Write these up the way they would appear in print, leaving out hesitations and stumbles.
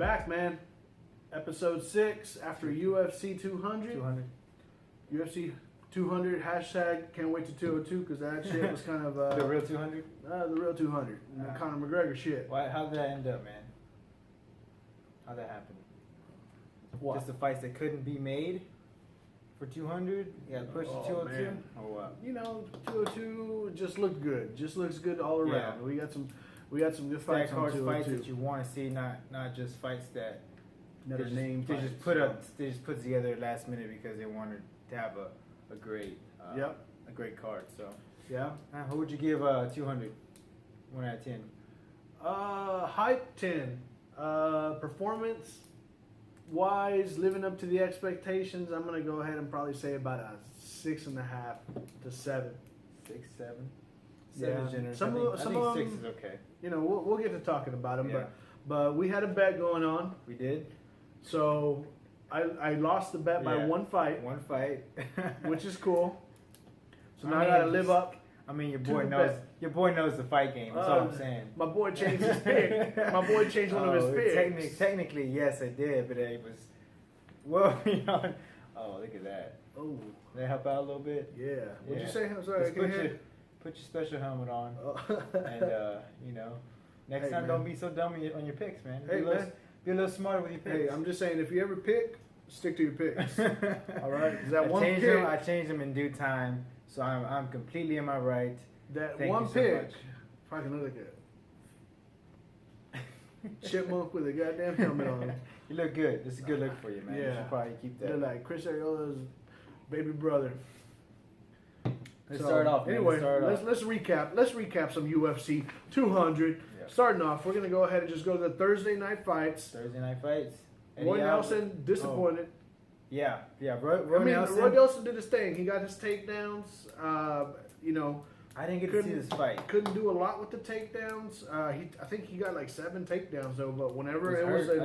back, man. Episode 6 after UFC 200. 200. UFC 200 hashtag can't wait to 202 because that shit was kind of The real 200? the real 200. Conor McGregor shit. How'd that end up, man? How'd that happen? What? Just the fights that couldn't be made for 200? You got pushed to 202? Man. Or what? You know, 202 just looked good. Just looks good all around. Yeah. We got some good fights on Fights 202. that you want to see, not just fights that Another name they fights. just put together last minute because they wanted to have a great a great card. So Yeah. who would you give 200? 1 out of 10. Hype 10. Performance wise, living up to the expectations, I'm gonna go ahead and probably say about a 6.5 to 7. 6, 7. Yeah. 7 generous. Some I of think them- 6 is okay. You know, we'll get to talking about them, Yeah. but we had a bet going on, We did so I lost the bet by Yeah. one fight, one fight, which is cool. So now I mean, gotta live up. I mean, your Two boy knows. bet. Your boy knows the fight game. That's all I'm saying. My boy changed his pick. My boy changed one of his picks. Technically, yes, I did, but it was well beyond. Oh, look at that. Oh, Did that help out a little bit? yeah. What'd you Yeah. say? I'm sorry. I Just can't hear. put your special helmet on, Oh. and next Hey, time man. don't be so dumb on your picks, man. Hey, man. Be a little smarter with your Hey, picks. I'm just saying, if you ever pick, stick to your picks. All right, 'cause that I one changed pick, them. I changed them in due time, so I'm completely in my right. that Thank one you so pick, much. if I can look at chipmunk with a goddamn helmet on. You look good. This is a good look for you, man. You Yeah. should probably keep They're that. like Chris Arreola's baby brother. Let's So, start off. Man. Anyway, Let's start let's recap. Let's recap some UFC 200. Yeah. Starting off, we're gonna go ahead and just go to the Thursday night fights. Thursday night fights. Roy Eddie Alvarez- Nelson disappointed. Yeah. Roy I mean, Nelson. Roy Nelson did his thing. He got his takedowns. I didn't get to see this fight. Couldn't do a lot with the takedowns. I think he got like 7 takedowns though. But whenever it was, Hurt.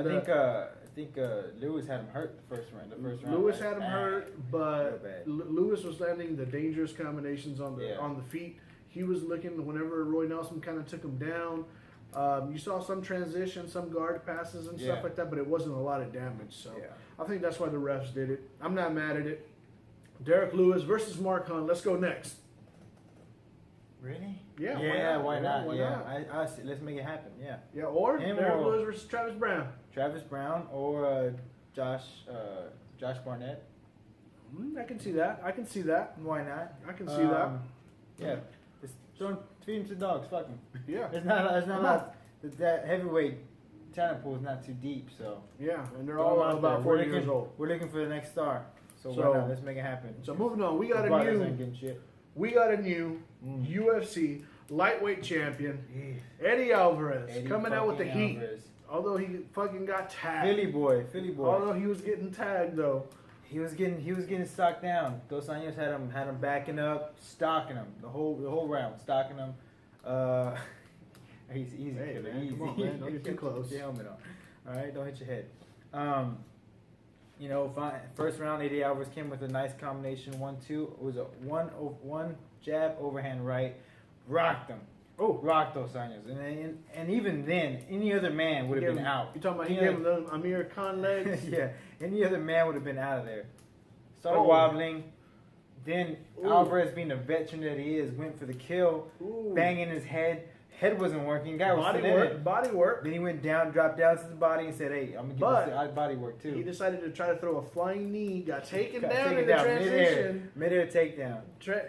I think Lewis had him hurt the first round. Lewis right? had him Bad. hurt, but Real bad. Lewis was landing the dangerous combinations on the Yeah. on the feet. He was looking whenever Roy Nelson kind of took him down. You saw some transition, some guard passes and stuff Yeah. like that, but it wasn't a lot of damage. So Yeah. I think that's why the refs did it. I'm not mad at it. Derek Lewis versus Mark Hunt. Let's go next. Really? Yeah, Yeah. why Why not? not? Yeah, Yeah. why not? I see. Let's make it happen. Yeah. Yeah, or Him Derek or- Lewis versus Travis Brown. Travis Brown or Josh Barnett. I can see that. I can see that. Why not? I can see that. Yeah. Just don't feed him to dogs. Fuck him. Yeah. It's not a Come on. lot. That heavyweight talent pool is not too deep, so Yeah, and they're throw all 'em out about there. 40 years old. We're looking for the next star. So, So- why not? Let's make it happen. So moving on, we got Brothers a ain't new getting shit. UFC lightweight champion, Eddie Alvarez, Eddie coming out with the fucking heat. Alvarez. Although he fucking got tagged. Philly boy. Although he was getting tagged though. He was getting stocked down. Dos Anjos had him backing up, stalking him the whole round, stalking him. He's easy, Hey, killer, man, easy. come on, man, don't get too close. Put your helmet on. All right, don't hit your head. Fine. First round, Eddie Alvarez came with a nice combination, 1-2. It was a one jab, overhand right, rocked him. Rocked Dos Anjos, and even then, any other man would have been out. You talking about he gave him the Amir Khan legs? Yeah, any other man would have been out of there. Started Oh. wobbling. Then Ooh. Alvarez, being the veteran that he is, went for the kill, Ooh. banging his head. Head wasn't working. Guy was Body still in work. it. Body work. Then he went down, dropped down to his body, and said, "Hey, I'm gonna But get this body work too." He decided to try to throw a flying knee. Got taken Got down taken in the down, transition. midair takedown.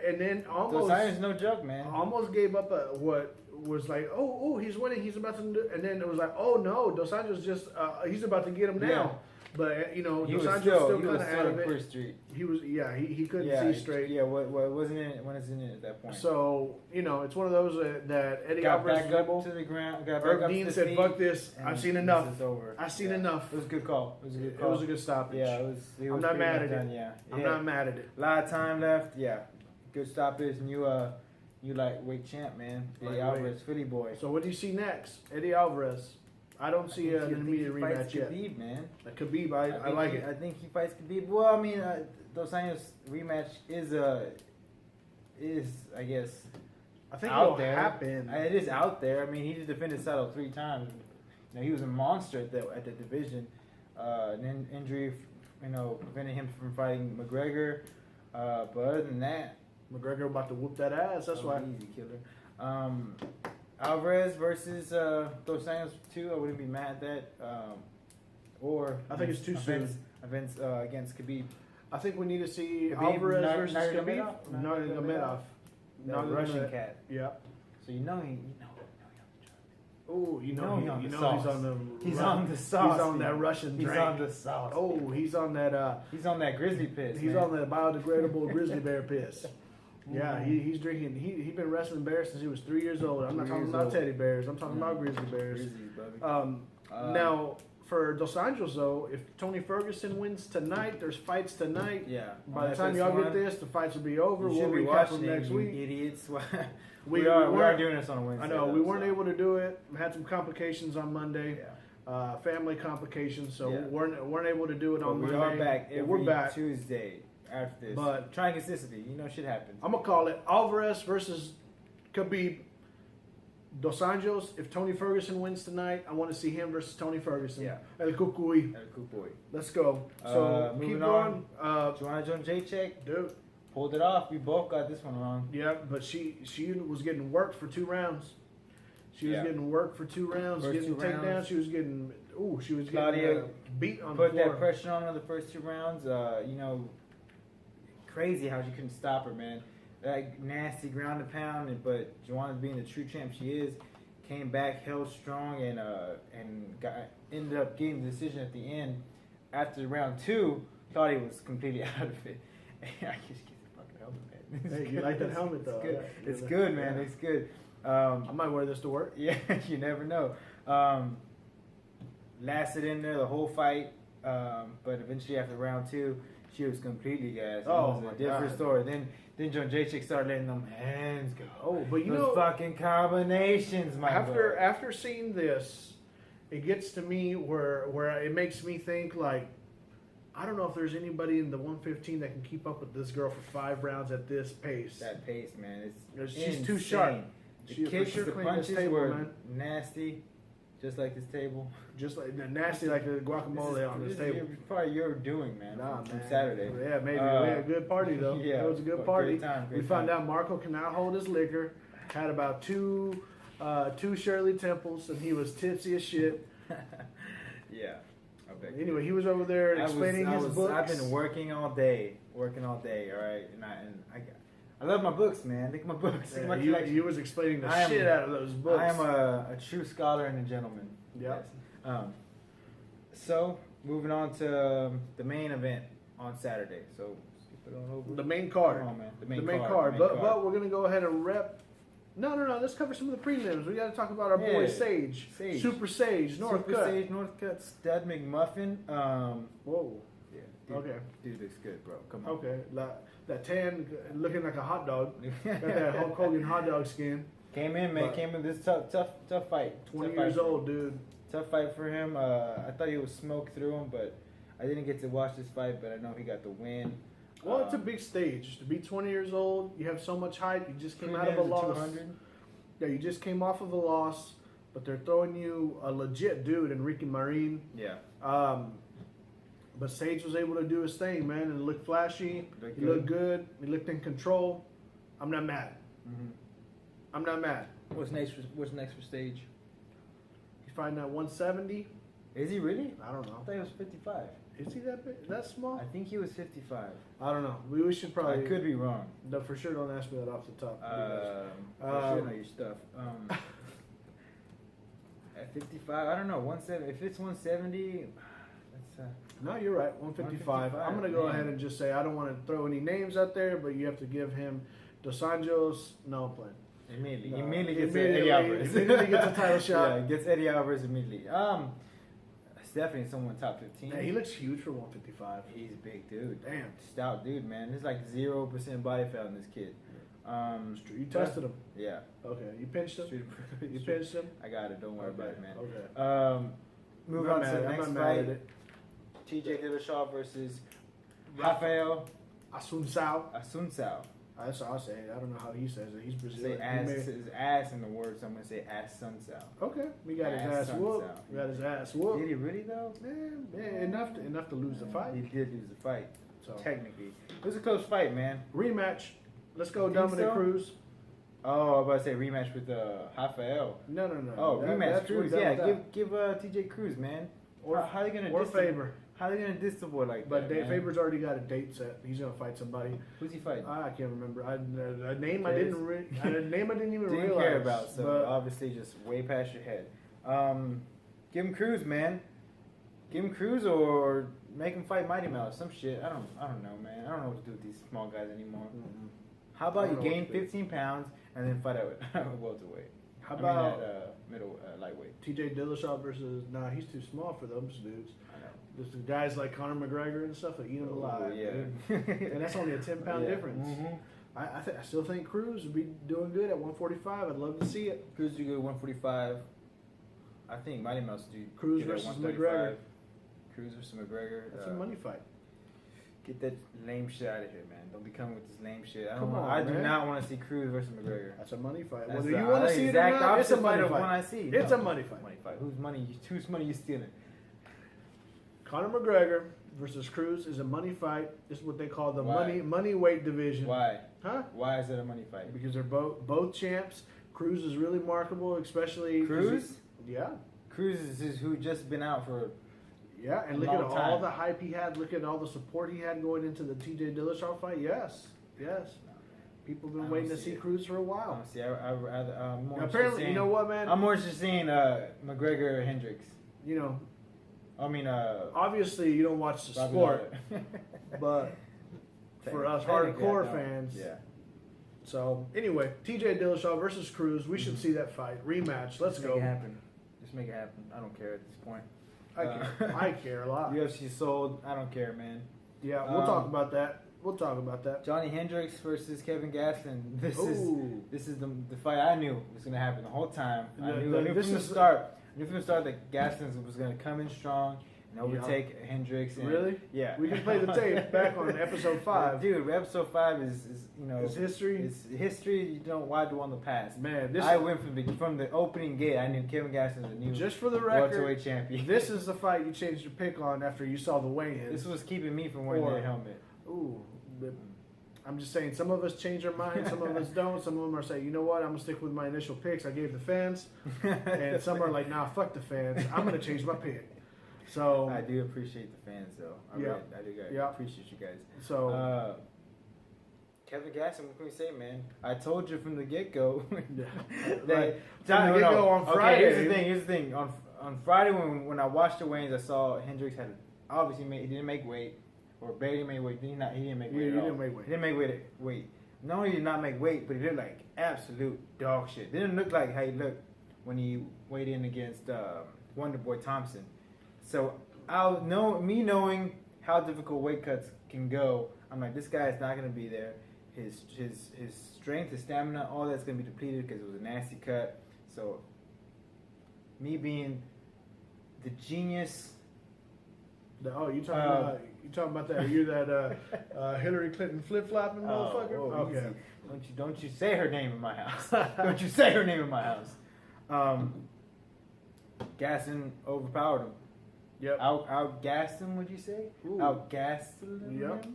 And then Dos almost. Anjos no joke, man. Almost gave up what was like, oh, he's winning, he's about to do, and then it was like, oh no, Dos Anjos just, he's about to get him now. Yeah. But, He Dos was Anjos still kind of out of in it. First Street. He was, he couldn't Yeah, see straight. Yeah, what wasn't in it when it's in it at that point. So, it's one of those that Eddie got Alvarez back is up able. to the ground. Got back Herb up to Dean the said, feet, fuck this, and I've seen this enough. is over. I've seen Yeah. enough. It was a good call. It was a good It call. was a good stoppage. Yeah, it was I'm not pretty mad much at it. done, Yeah. I'm Yeah. not mad at it. A lot of time left. Yeah. Good stoppage. And you lightweight champ, man. Eddie Lightweight. Alvarez, Philly boy. So what do you see next? Eddie Alvarez. I don't see an I think immediate he fights rematch yet. Khabib, man. Khabib, I think like he- it. I think he fights Khabib. Well, I mean, Dos Anjos rematch is I guess I think out it'll there. happen. It is out there. I mean, he just defended his title 3 times. Now he was a monster at the division. An injury, prevented him from fighting McGregor. But other than that, McGregor about to whoop that ass. That's why. Easy killer. Alvarez versus Dos Anjos 2. I wouldn't be mad at that. Or I think it's too soon. Events against Khabib. I think we need to see Khabib, Alvarez versus Nurmagomedov? Khabib. Nurmagomedov. The Russian cat. Yeah. So you know he. Oh, he's he's on the He's sauce. He's on that Russian drink. He's on the sauce. Oh, he's on that. He's on that grizzly piss. He's man. on that biodegradable grizzly bear piss. Yeah, he's drinking. He been wrestling bears since he was 3 years old. I'm not talking about teddy bears. I'm talking about grizzly bears. Grizzlies, baby. Now for Dos Anjos though, if Tony Ferguson wins tonight, there's fights tonight. Yeah. By the time y'all get this, the fights will be over. You We'll should be recap watching them next week. Idiots. We are doing this on a Wednesday. I know we weren't able to do it. We had some complications on Monday. Yeah. Family complications, so Yeah. weren't able to do it on Monday. We are back But we're back. Tuesday after this. But trying consistency, shit happens. I'm gonna call it Alvarez versus Khabib. Dos Anjos. If Tony Ferguson wins tonight, I want to see him versus Tony Ferguson. Yeah. El Cucuy. Let's go. So keep moving going. Joanna Jędrzejczyk, Dude. pulled it off. We both got this one wrong. Yeah, but she was getting worked for 2 rounds. She was getting worked for 2 rounds, First getting 2 taken down. rounds. She was getting Claudia beat on Put the floor. that pressure on her the first 2 rounds. Crazy how she couldn't stop her, man. That nasty ground and pound, but Joanna's being the true champ she is, came back, held strong, and ended up getting the decision at the end. After round 2, Claudia was completely out of it. I just get the fucking helmet, man. Hey, you like that helmet though? It's good. Yeah. It's good, man. Yeah. It's good. I might wear this to work. Yeah, you never know. Lasted in there the whole fight, but eventually after round 2, she was completely gassed. Oh, It was my a different God. story. Then Jędrzejczyk started letting them hands go. Oh, but you Those know, fucking combinations, my boy. after seeing this, it gets to me where it makes me think like, I don't know if there's anybody in the 115 that can keep up with this girl for 5 rounds at this pace. That pace, man. It's She's insane. too sharp. The She for kicks, sure the cleaned this punches table, were man. nasty, just like this table. Just like nasty, like the guacamole on this table. Probably your doing, man. Nah, from man. Saturday. Yeah, maybe. We had a good party though. Yeah, It was a good great party. time, We great found time. out Marco cannot hold his liquor. Had about two Shirley Temples, and he was tipsy as shit. Yeah. I bet. Anyway, he was over there explaining his books. I've been working all day. All right, I love my books, man. Look at my books. Look at my Yeah, collection. you was explaining the I am- shit out of those books. I am a true scholar and a gentleman. Yep. Yes. So moving on to the main event on Saturday. So skip it on over. The main card. Come on, man. The The main main card. card. But we're gonna go ahead and rep. No. Let's cover some of the prelims. We got to talk about our boy Yeah. Sage. Sage. Super Sage, North Super Cut. Sage Northcutt Stud McMuffin. Whoa. Yeah. Dude, Okay. Dude looks good, bro. Come on. Okay. That tan, looking like a hot dog. Got that Hulk Hogan hot dog skin. Came in, man. But- Came in this tough fight. 20 Tough fight years for him. old, dude. Tough fight for him. I thought he was smoked through him, but I didn't get to watch this fight. But I know he got the win. Well, it's a big stage. To be 20 years old, you have so much hype. You just came out of a Prelims loss. 200. Yeah, you just came off of a loss, but they're throwing you a legit dude, Enrique Marin. Yeah. But Sage was able to do his thing, man, and look flashy. Looked He looked good. He looked in control. I'm not mad. Mm-hmm. I'm not mad. What's next for Stage? He's fighting at 170. Is he really? I don't I know. thought he was 55. Is he that big? That small? I think he was 55. I don't know. We should probably. I could be wrong. No, for sure. Don't ask me that off the top. I should know your stuff. At 55, I don't know. 170. If it's 170, that's. No, you're right. 155. I'm going to go man. ahead and just say I don't want to throw any names out there, but you have to give him Dos Anjos. No, I'm playing. Immediately, No, immediately gets immediately- Eddie Alvarez. immediately gets a title shot. Yeah, gets Eddie Alvarez immediately. It's definitely someone top 15. Yeah, he looks huge for 155. He's a big dude. Damn. Stout dude, man. There's like 0% body fat in this kid. You tested him. Yeah. Okay. You pinched him? Straight- You pinched him? I got it. Don't worry about it, man. Okay. Move I'm on not to mad- the I'm next not mad at fight. it. TJ Dillashaw versus Rafael Asuncao. Asuncao. That's what I'll say. I don't know how he says it. He's Say Brazilian. ass, his ass in the word, so I'm gonna say ass suns out. Okay, we got his Ass ass whooped. suns out. We got his ass whooped. Did he really though? Man, enough to lose the fight. He did lose the fight. So Technically, it was a close fight, man. rematch. Let's go, You think Dominic so? Cruz. Oh, I was about to say rematch with Rafael. No. Oh, rematch that's Cruz. what Yeah, that was give TJ Cruz, man. Or- how they gonna or diss Faber. How they gonna diss the boy like But that? man? Faber's already got a date set. He's gonna fight somebody. Who's he fighting? I can't remember. A name I Yes. didn't. A name I didn't even Didn't realize. care about, so but obviously just way past your head. Give him Cruz, man. Give him Cruz or make him fight Mighty Mouse. Some shit. I don't know, man. I don't know what to do with these small guys anymore. How I about don't you know what gain to do. 15 pounds and then fight at welterweight? how about middle lightweight? TJ Dillashaw versus? Nah, he's too small for those dudes. I know. Just the guys like Conor McGregor and stuff that eat him alive. yeah. dude. And that's only a 10-pound Yeah. difference. Mhm. I still think Cruz would be doing good at 145. I'd love to see it. Cruz do good at 145. I think Mighty Mouse do Cruz good at versus 135. Cruz versus McGregor. That's a money fight. Get that lame shit out of here, man. Don't be coming with this lame shit. Come on, I do man. not want to see Cruz versus McGregor. That's a money fight. That's Whether the you want to see it or exact not, it's a opposite money of fight. one I see. It's No. a money fight. Money fight. Whose money you stealing? Conor McGregor versus Cruz is a money fight. This is what they call the Why? money weight division. Why? Huh? Why is it a money fight? Because they're both champs. Cruz is really marketable, especially 'cause Cruz? yeah, Cruz is who just been out for. yeah, and A look at long all time. the hype he had. Look at all the support he had going into the TJ Dillashaw fight. Yes. People have I been don't waiting to see see it. Cruz for a while. See, I'm more Now, interested apparently, in you know what, man? I'm more interested in McGregor Hendricks. You know, I mean, obviously you don't watch the Bobby sport, Lashley. but for us Technically, hardcore I don't. fans, Yeah. So anyway, TJ Dillashaw versus Cruz. We should see that fight rematch. Let's Just go. Make it happen. Just make it happen. I don't care at this point. I care. I care a lot. UFC sold. I don't care, man. Yeah, we'll talk about that. We'll talk about that. Johnny Hendricks versus Kevin Gaston. This Ooh. is the fight I knew was gonna happen the whole time. I knew this from the is- start. I knew from the start that Gaston was gonna come in strong and overtake Hendricks. And, Really? Yeah. We can play the tape back on episode 5. Dude, episode 5 is It's history. It's history. You don't why dwell on the past. Man, this I went from the opening gate. I knew Kevin Gaston was the new just for the record, welterweight champion. this is the fight you changed your pick on after you saw the weigh-ins. This was keeping me from wearing Or- that helmet. Ooh, but I'm just saying, some of us change our minds, some of us don't. Some of them are saying, you know what, I'm gonna stick with my initial picks I gave the fans, and some are like, nah, fuck the fans, I'm gonna change my pick. So I do appreciate the fans, though. I Yeah. appreciate you guys. so Kevin Gaston, what can we say, man? I told you from the get go. Right. From the get-go on Friday. Okay, here's the thing. On Friday, when I watched the weigh-ins, I saw Hendricks had obviously he didn't make weight, or barely made weight. He didn't make weight. Yeah, at he all. didn't make weight. He didn't make weight. Not only did he not make weight, but he looked like absolute dog shit. Didn't look like how he looked when he weighed in against Wonderboy Thompson. So knowing how difficult weight cuts can go, I'm like, this guy is not going to be there. His strength, his stamina, all that's going to be depleted because it was a nasty cut. So me being the genius. you talking about that? You're that Hillary Clinton flip flopping motherfucker. Okay. Easy. Don't you say her name in my house. Don't you say her name in my house. Gaston overpowered him. Yep. Outgassed him, would you say? Ooh. Outgassed him? Yep.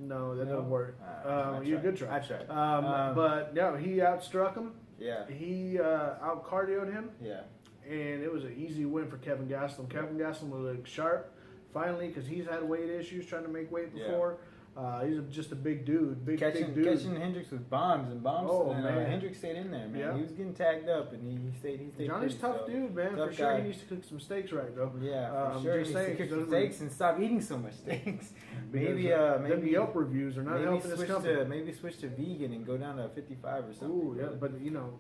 No, that doesn't work. I You're a tried. good try. I tried. But no, he outstruck him. Yeah. He out cardioed him, Yeah. and it was an easy win for Kevin Gastelum. Kevin Gastelum will look sharp finally because he's had weight issues trying to make weight Yeah. before. He's just a big dude, big Catching dude. Hendricks with bombs. Oh, and man. Hendricks stayed in there, man. Yeah. He was getting tagged up, and he stayed. Johnny's pretty, tough so. dude, man. Tough For sure, guy. he needs to cook some steaks right though. Yeah, for sure. just He needs saying, to cook 'cause some those- steaks and stop eating so much steaks. maybe, them maybe Yelp reviews are not maybe helping his switch company. to maybe switch to vegan and go down to 55 or something. Ooh, yeah, but you know,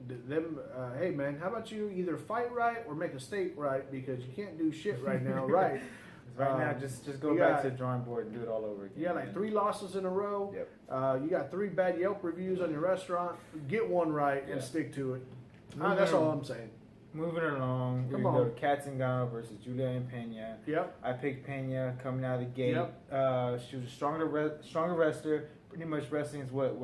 them. Hey, man, how about you either fight right or make a steak right because you can't do shit right now, right? Right now, just go you back got- to the drawing board and do it all over again. You got like man. 3 losses in a row. Yep. You got 3 bad Yelp reviews on your restaurant. Get one right and Yeah. stick to it. Moving That's all on. I'm saying. Moving along, Come we on. go to Katzengano versus Julia and Pena. Yep. I picked Pena coming out of the gate. Yep. She was a stronger wrestler, pretty much wrestling is what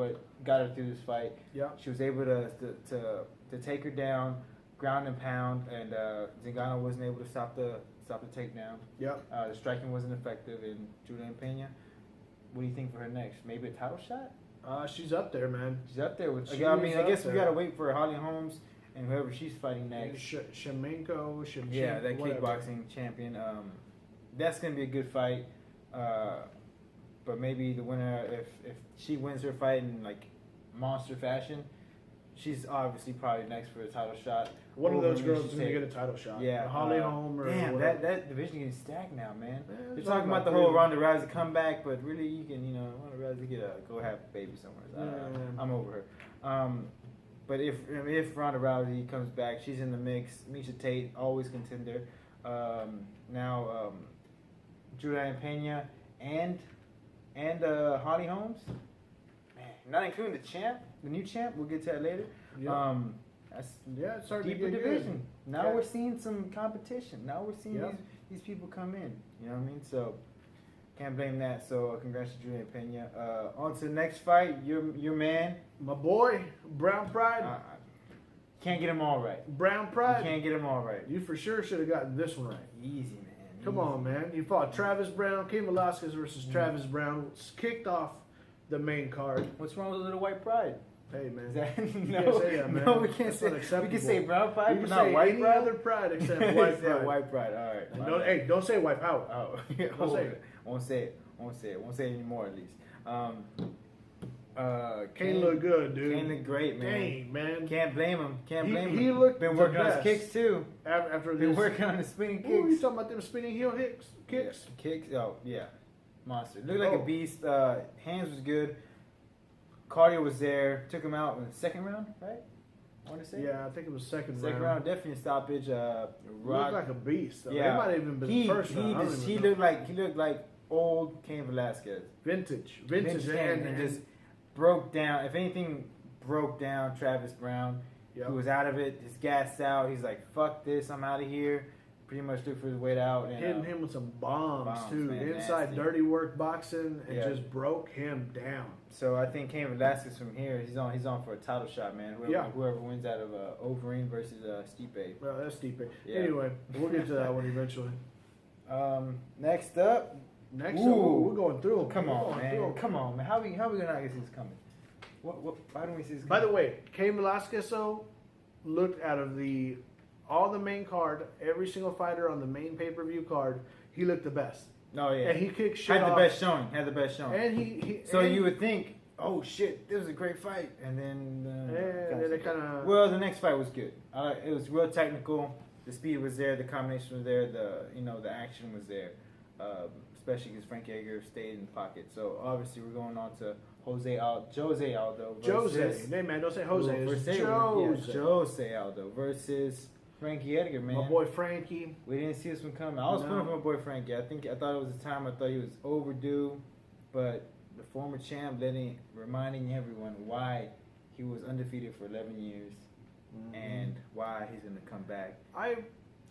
got her through this fight. Yeah. She was able to take her down, ground and pound, and Zingano wasn't able to stop the takedown. Yep. The striking wasn't effective, and Juliana Pena. What do you think for her next? Maybe a title shot? She's up there, man. She's up there with. She I mean, is I up guess we there. gotta wait for Holly Holmes and whoever she's fighting next. Shemenko, Yeah, that whatever. kickboxing champion. That's gonna be a good fight. But maybe the winner, if she wins her fight in like monster fashion, she's obviously probably next for a title shot. One of those Overeem, girls she's is gonna taking- get a title shot. Yeah, Holly Holm or damn, whatever. that division getting stacked now, man. Yeah, They're it's talking all about the about whole freedom. Ronda Rousey comeback, but really you can, Ronda Rousey go have a baby somewhere. Yeah. I'm over her. But if Ronda Rousey comes back, she's in the mix. Misha Tate, always contender. Now Juliana Pena and Holly Holmes. Man, not including the new champ. We'll get to that later. Yeah. That's It's starting deeper to get division. good. Now Yeah. we're seeing some competition. Now we're seeing Yep. these people come in. You know what I mean? So can't blame that. So congrats to Julian Pena. On to the next fight. Your man. My boy, Brown Pride. Can't get them all right. Brown You Pride. can't get them all right. You for sure should have gotten this one right. Easy, man. Come Easy. on, man. You fought Travis Brown, Cain Velasquez versus Travis Brown. Kicked off the main card. What's wrong with a little white pride? Hey, man. Is that, You no, can't say that, man. no, we can't That's say. not acceptable. We can say brown pride, You but can not say white any pride. other pride except He white said pride. white pride. All right. And my don't, bad. hey, don't say white power. Oh, Don't say it. Won't say it. Won't say it. Won't say it anymore, at least. Kane looked good, dude. Kane looked great, man. Dang, man. Can't blame him. Can't blame him. He looked Been the working on his best. kicks too. After Been this. working on his spinning Ooh, you kicks. talking about them spinning heel kicks? Kicks? Yeah, kicks. Oh yeah, monster. Looked like Oh. a beast. Hands was good. Cardio was there. Took him out in the second round, right? I want to say. Yeah, I think it was second Round, definitely a stoppage. He looked Rock. like a beast. Yeah. It might have even been the first round. I don't even He know. looked like old Cain Velasquez. Vintage, Cain and just broke down. If anything, broke down Travis Brown. Yep. He was out of it. He's gassed out. He's like, "Fuck this! I'm out of here." Pretty much took for his way out. And, hitting him with some bombs too. man, Inside nasty. dirty work boxing and Yeah. just broke him down. So I think Cain Velasquez from here, he's on for a title shot, man. Whoever wins out of Overeem versus Stipe. Well, that's deep. Yeah. Anyway, we'll get to that one eventually. Next up, Next Ooh. up, we're going through them. come We're on, going man, through 'em. come on, man. How we gonna not see this coming? What? Why don't we see this? By Coming? the way, Cain Velasquez though looked out of all the main card, every single fighter on the main pay-per-view card, he looked the best. No, yeah, And he kicked shit had the off. best showing. Had the best showing. And he So and, you would think, oh shit, this was a great fight, and then then it kinda- Well, the next fight was good. It was real technical. The speed was there. The combination was there. The action was there. Especially because Frank Edgar stayed in the pocket. So obviously we're going on to Jose Aldo. Jose. versus- Hey man, don't say Jose. It's Jose. Jose. Yeah, Jose Aldo versus Frankie Edgar, man. My boy Frankie. We didn't see this one coming. I was No. pulling for my boy Frankie. I thought it was the time. I thought he was overdue, but the former champ reminding everyone why he was undefeated for 11 years and why he's gonna come back.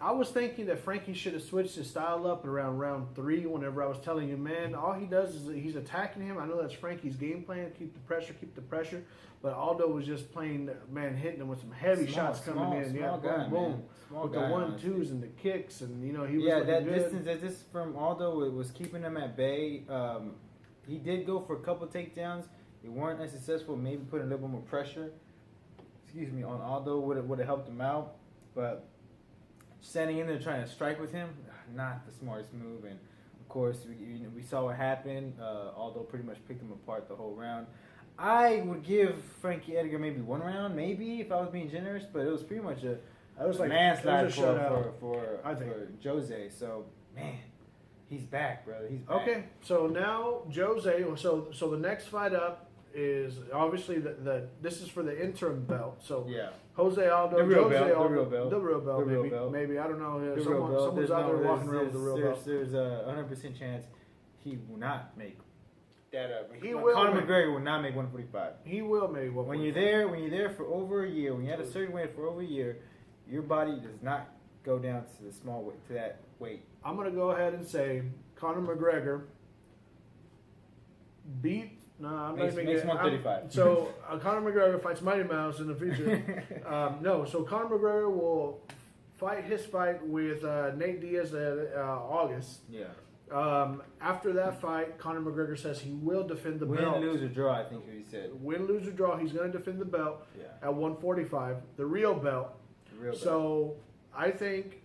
I was thinking that Frankie should have switched his style up around round 3 whenever I was telling you, man, all he does is he's attacking him. I know that's Frankie's game plan, keep the pressure. But Aldo was just playing, man, hitting him with some heavy shots coming in. Small Boom, guy, boom. man. Small With guy, the honestly. 1-2s and the kicks, and, he was Yeah, looking that good. distance, that this from Aldo, it was keeping him at bay. He did go for a couple takedowns. They weren't as successful. Maybe putting a little bit more pressure. On Aldo would have helped him out, but standing in there trying to strike with him, not the smartest move. And of course, we saw what happened. Aldo pretty much picked him apart the whole round. I would give Frankie Edgar maybe one round, maybe if I was being generous, but it was pretty much a That was like landslide it was a shutout. for Jose. So man, he's back, brother. He's back. Okay, so now Jose. So the next fight up is obviously this is for the interim belt. So Yeah. Jose Aldo, The real Jose belt, the Aldo, real belt. the real belt, The real maybe, belt. maybe I don't know. The real Someone's belt. out There's there no- walking around with the real belt. There's a 100% chance he will not make that up. He will Conor make- McGregor will not make 145. He will maybe. When you're there for over a year, when you had a certain weight for over a year, your body does not go down to the small weight, to that weight. I'm gonna go ahead and say Conor McGregor beat No, I'm Makes not even getting 135. So Conor McGregor fights Mighty Mouse in the future. No, so Conor McGregor will fight his fight with Nate Diaz in August. Yeah. After that fight, Conor McGregor says he will defend the belt. Win, lose, or draw, I think he said. Win, lose, or draw, he's going to defend the belt Yeah. at 145, the real belt. The real belt. So I think,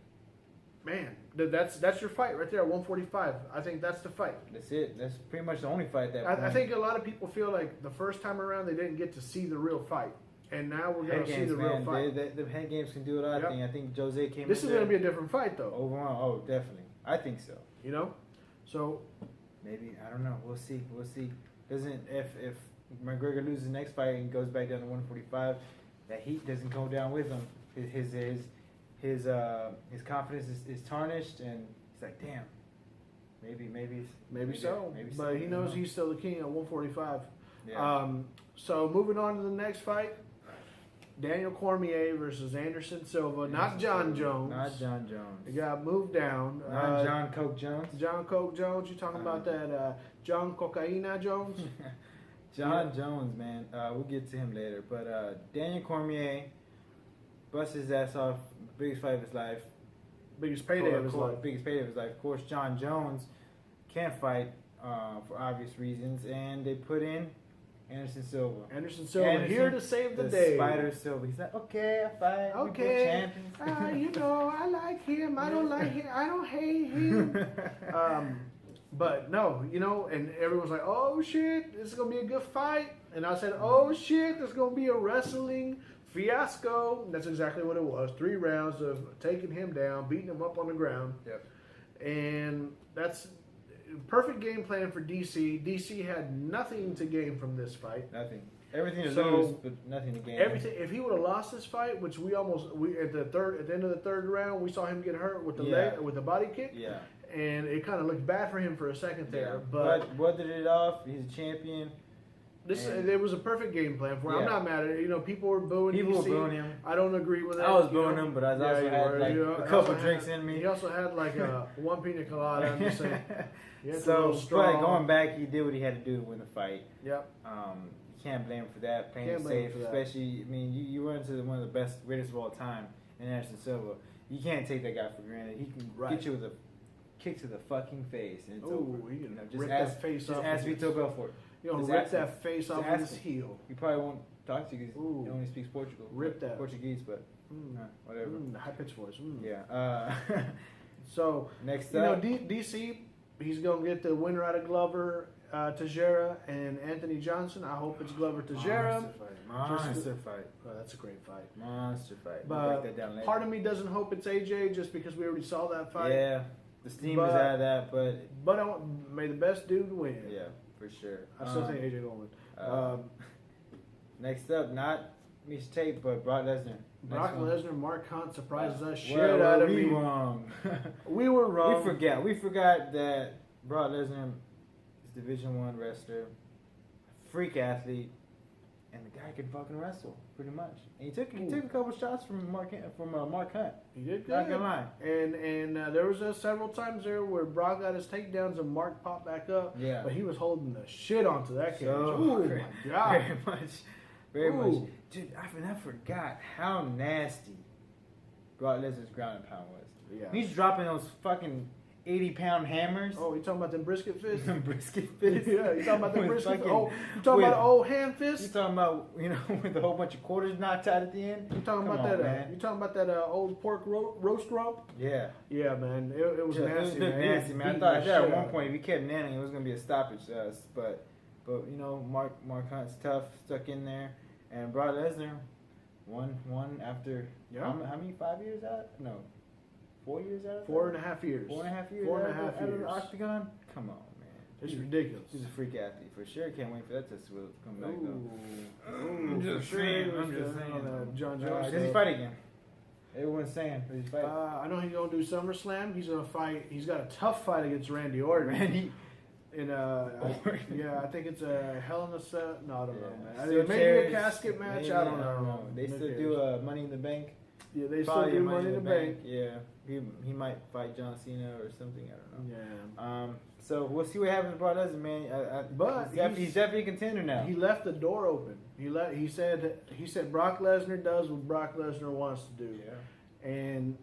man, that's your fight right there at 145. I think that's the fight. That's it. That's pretty much the only fight that. I think a lot of people feel like the first time around they didn't get to see the real fight, and now we're going to see the real fight. The head games can do a lot of things. I think Jose came. This is going to be a different fight, though. Overall, oh, definitely. I think so. You know, so maybe I don't know. We'll see. We'll see. Doesn't if McGregor loses the next fight and goes back down to 145, that heat doesn't go down with him. His confidence is tarnished, and he's like, damn. Maybe so. But he knows he's still the king at 145. Yeah. So moving on to the next fight. Daniel Cormier versus Anderson Silva, not John Jones. Not John Jones. He got moved down. Not John Coke Jones. John Coke Jones. You talking about that John Cocaina Jones? John Jones, man. We'll get to him later. But Daniel Cormier busts his ass off. Biggest fight of his life. Biggest payday of his life. Biggest payday of his life. Of course, John Jones can't fight for obvious reasons, and they put in Anderson Silva. Here to save the day. Spider Silva. He's like, okay, I fight. Okay. You know, I like him. I don't like him. I don't hate him. But no, you know, and everyone's like, oh shit, this is going to be a good fight. And I said, oh shit, this is going to be a wrestling fiasco. And that's exactly what it was. 3 rounds of taking him down, beating him up on the ground. Yep. And that's perfect game plan for DC. DC had nothing to gain from this fight. Nothing. Everything to lose, but nothing to gain. Everything. If he would have lost this fight, which we at the end of the third round, we saw him get hurt with the leg, with the body kick. Yeah. And it kind of looked bad for him for a second there. Yeah. But weathered it off. He's a champion. It was a perfect game plan for him. I'm not mad at it. You know, people were booing. People were booing him. I don't agree with that. I was booing him, but I also had like a couple drinks in me. He also had like one pina colada. I'm just saying. So, but going back, he did what he had to do to win the fight. Yep. You can't blame him for that. Playing it safe, especially. I mean, you run into one of the best, greatest of all time in Anderson Silva. You can't take that guy for granted. He can get you with a kick to the fucking face, and it's over. You know, just ask Vitor Belfort. You know, rip that face off with his heel. He probably won't talk to you because he only speaks Portuguese, but whatever. High pitched voice. Yeah. So next up, DC, he's gonna get the winner out of Glover Teixeira and Anthony Johnson. I hope it's Glover Teixeira. Monster fight. Oh, that's a great fight. Monster fight. But break that down later. Part of me doesn't hope it's AJ just because we already saw that fight. Yeah, the steam is out of that, but may the best dude win. Yeah. For sure. I still think AJ gonna win. Next up, not Mish Tate, but Brock Lesnar. Brock Lesnar, Mark Hunt surprises us shit out of me. We wrong. We were wrong. We forgot that Brock Lesnar is Division I wrestler, freak athlete, and the guy can fucking wrestle pretty much. And he took a couple shots from Mark Hunt. He did good. Not gonna lie. And there was several times there where Brock got his takedowns and Mark popped back up. Yeah. But he was holding the shit onto that cage. Oh my god. Very much. Dude, I forgot how nasty Brock Lesnar's ground and pound was. Yeah. He's dropping those fucking 80-pound hammers. Oh, you talking about them brisket fists? Brisket fists? Yeah, you talking about them brisket fists? Oh, you talking about an old hand fist? You talking about, with a whole bunch of quarters knocked out at the end? You talking about that? You talking about that old pork roast rump? Yeah. Yeah, man. It was nasty, man. Nasty, man. I thought at one point if he kept nanning, it was gonna be a stoppage. But Mark Hunt's tough, stuck in there, and Brock Lesnar won after how many 5 years out? No. 4 years out? 4.5 years. 4.5 years. 4.5 out of years. the octagon. Come on, man. It's ridiculous. He's a freak athlete for sure. Can't wait for that to come back though. I'm just saying. John Jones. Does he fight again? Everyone's saying. Does he fight? I know he's gonna do SummerSlam. He's gonna fight. He's got a tough fight against Randy Orton. I think it's a Hell in a Cell. No, I don't know, man. Maybe a casket match. I don't know. They still do a Money in the Bank. Yeah, they Probably still do Money in the Bank. Yeah, he might fight John Cena or something. I don't know. Yeah. So we'll see what happens with Brock Lesnar, man. But he's definitely a contender now. He left the door open. He said Brock Lesnar does what Brock Lesnar wants to do. Yeah. And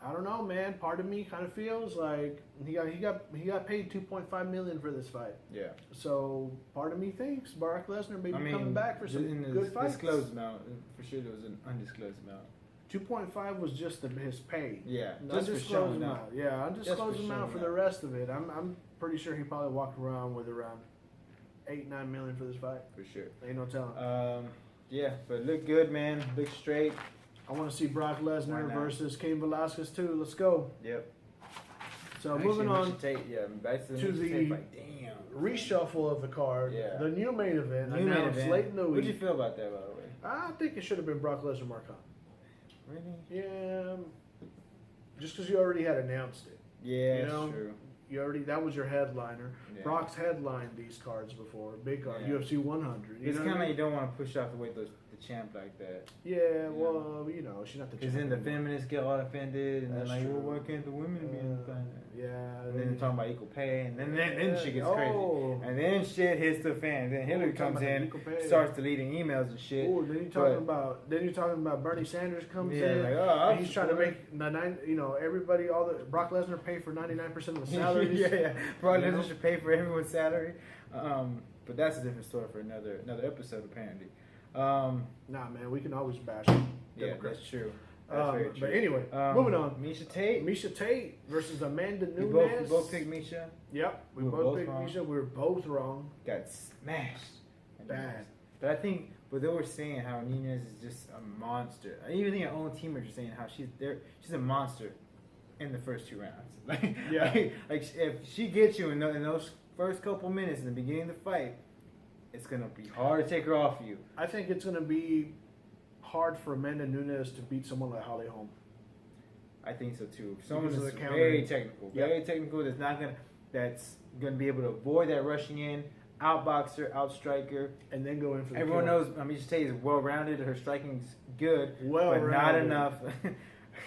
I don't know, man. Part of me kind of feels like he got paid $2.5 million for this fight. Yeah. So part of me thinks Brock Lesnar may be coming back for some good fights. Undisclosed amount, for sure. There was an undisclosed amount. 2.5 was just his pay. Yeah, just for showing amount. Yeah, undisclosed amount for the rest of it. I'm pretty sure he probably walked around with around $8-9 million for this fight. For sure. Ain't no telling. Yeah, but look good, man. Look straight. I want to see Brock Lesnar versus Cain Velasquez too. Let's go. Yep. So moving on back to the reshuffle of the card. Yeah. The new main event announced late in the week. What did you feel about that, by the way? I think it should have been Brock Lesnar Mark Hunt. Really? Yeah. Just because you already had announced it. Yeah, true. That was your headliner. Yeah. Brock's headlined these cards before, big card, Yeah. UFC 100. It's kind of like you don't want to push off the weight the champ like that. Yeah, well, she's not the champ. Because then the feminists get all offended, and That's they're like, true. well, why can't the women be in the final? Yeah. And then they're talking about equal pay, and then shit gets crazy. Oh. And then shit hits the fan. Then Hillary comes in, starts deleting emails and shit. Oh, then you're talking about Bernie Sanders comes in. Like, and he's trying to make everybody, Brock Lesnar pay for 99% of the salaries. yeah. Brock Lesnar should pay for everyone's salary. But that's a different story for another episode, apparently. Nah, man, we can always bash them. Yeah, that's true. That's very true. But anyway, moving on. Misha Tate versus Amanda Nunes. We both picked Misha. Yep, we both picked Misha. We were both wrong. Got smashed. Bad. But I think, they were saying how Nunes is just a monster. I even think her own teammates are saying how she's a monster in the first 2 rounds. Like if she gets you in those first couple minutes in the beginning of the fight, it's gonna be hard to take her off you. I think it's gonna be hard for Amanda Nunes to beat someone like Holly Holm. I think so too. Someone that's very technical, that's gonna be able to avoid that rushing in, outbox her, outstrike her, and then go in for the Everyone kill. knows Misha Tate is well rounded. Her striking's good, but not enough.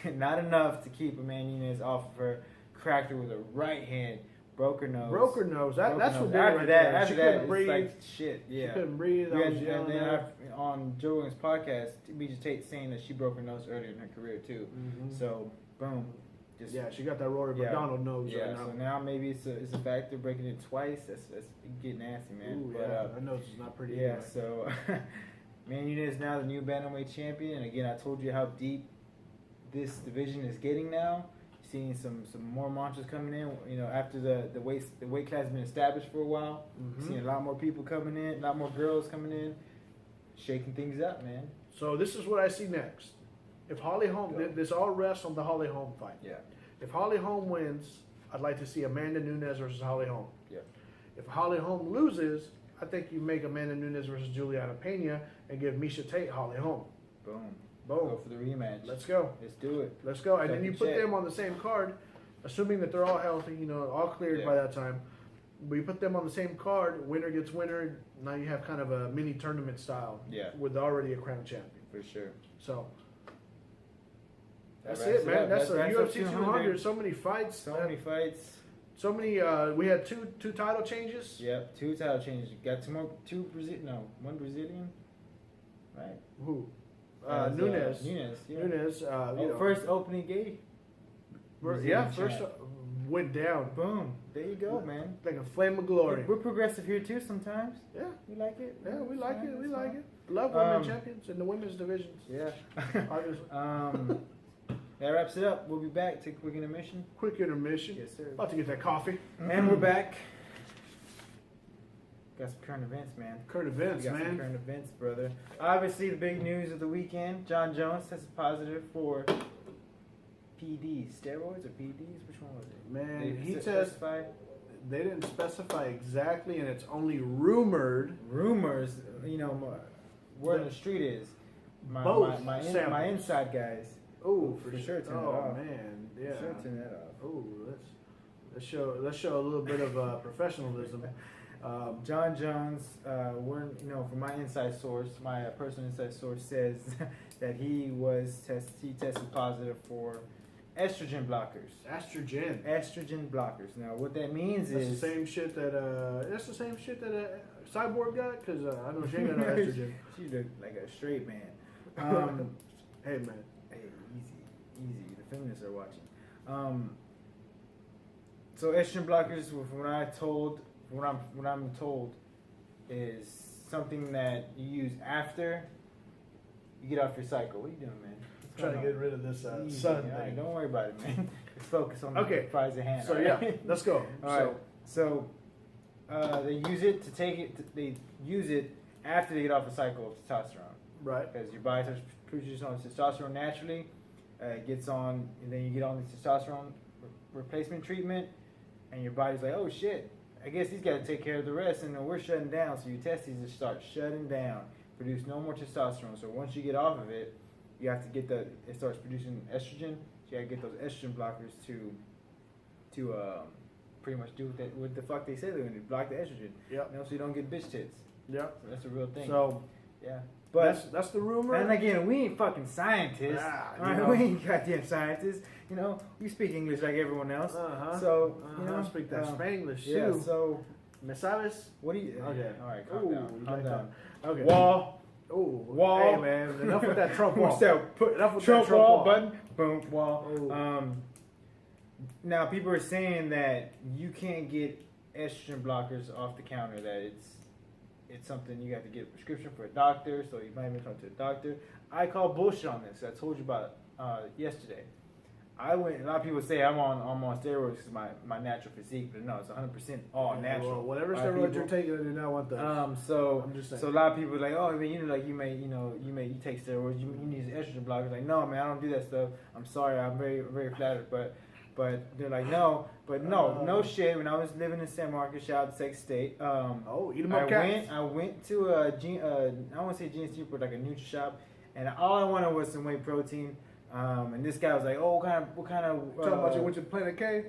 Not enough to keep Amanda Nunes off of her. Cracked her with a right hand. Broke her nose. That's what did after that. She couldn't breathe. Like shit. Yeah. She couldn't breathe. And then on Joe Rogan's podcast, Misha Tate saying that she broke her nose earlier in her career too. Mm-hmm. So boom. She got that Rory McDonald nose right now. So now maybe it's a factor breaking it twice. That's getting nasty, man. Ooh, that nose is not pretty. Yeah. So Amanda Nunes is now the new bantamweight champion, and again, I told you how deep this division is getting now. Seeing some more monsters coming in, after the weight class has been established for a while. Mm-hmm. Seeing a lot more people coming in, a lot more girls coming in, shaking things up, man. So this is what I see next. If Holly Holm, this all rests on the Holly Holm fight. Yeah. If Holly Holm wins, I'd like to see Amanda Nunes versus Holly Holm. Yeah. If Holly Holm loses, I think you make Amanda Nunes versus Juliana Pena and give Misha Tate Holly Holm. Boom. Boom. Go for the rematch. Let's go. Let's do it. Let's go. And then you put them on the same card, assuming that they're all healthy, all cleared by that time. We put them on the same card. Winner gets winner. Now you have kind of a mini tournament style. Yeah. With already a crown champion. For sure. So. That's it, man. That's a UFC 200. So many fights. So many. We had two title changes. Yep, 2 title changes. Got one Brazilian, right? Who? Nunes. Nunes. First opening gay. First went down. Boom. There you go, man. Like a flame of glory. We're progressive here too sometimes. Yeah. We like it. Yeah, we like it. We like it. Love women champions in the women's divisions. Yeah. Obviously. That wraps it up. We'll be back. Take a quick intermission. Quick intermission. Yes, sir. About to get that coffee. And we're back. Got some current events, man. Some current events, brother. Obviously, the big news of the weekend. John Jones tested positive for PDs. Steroids or PDs? Which one was it? Man, he testified. They didn't specify exactly, and it's only rumored. Rumors, word on the street is. My inside guys. Oh, for sure turn it off. Man, yeah. For sure turn that off. Oh, let's show a little bit of professionalism. John Jones, from my inside source, my personal inside source says that he tested positive for estrogen blockers. Estrogen blockers. Now, what that means That's is the same shit that Cyborg got, because I know she ain't got no estrogen. She looked like a straight man. Hey man. Hey, easy. The feminists are watching. So estrogen blockers, from what I'm told, is something that you use after you get off your cycle. What are you doing, man? Trying to get rid of this sun thing. All right, don't worry about it, man. Just focus on the prize at hand. So yeah, let's go. All right. So they use it to take it. They use it after they get off the cycle of testosterone. Right. Because your body starts producing on testosterone naturally. It gets on, and then you get on the testosterone replacement treatment, and your body's like, oh shit, I guess he's got to take care of the rest, and then we're shutting down. So your testes just start shutting down, produce no more testosterone. So once you get off of it, you have to get it starts producing estrogen. So you got to get those estrogen blockers to pretty much do what the fuck they say they're going to do, block the estrogen. Yep. So you don't get bitch tits. Yep. So that's a real thing. So yeah. But that's the rumor. And again, we ain't fucking scientists. We ain't goddamn scientists. We speak English like everyone else. So I speak that Spanglish too. Yeah. So, ¿Me sabes? What do you? Okay. All right. Calm down. Okay. Wall. Ooh. Wall. Hey man, enough with that Trump wall. Enough with Trump wall. Button. Boom. Wall. Ooh. Now people are saying that you can't get estrogen blockers off the counter. That it's something you have to get a prescription for a doctor, so you might even talk to a doctor. I call bullshit on this. I told you about it yesterday. A lot of people say I'm on steroids because my natural physique, but no, it's 100% all natural. Well, whatever steroids you're taking, I do not want that. So I'm just saying. So a lot of people are like, oh, I mean, you take steroids, you need estrogen blockers. Like, no, man, I don't do that stuff. I'm sorry, I'm very, very flattered, but they're like, no shit. When I was living in San Marcos, shout out to Texas State. Eat 'em up, cats. I went to I don't want to say GNC, but like a Nutri Shop, and all I wanted was some whey protein. And this guy was like, "Oh, what kind of?" Talking about you went to Planet K.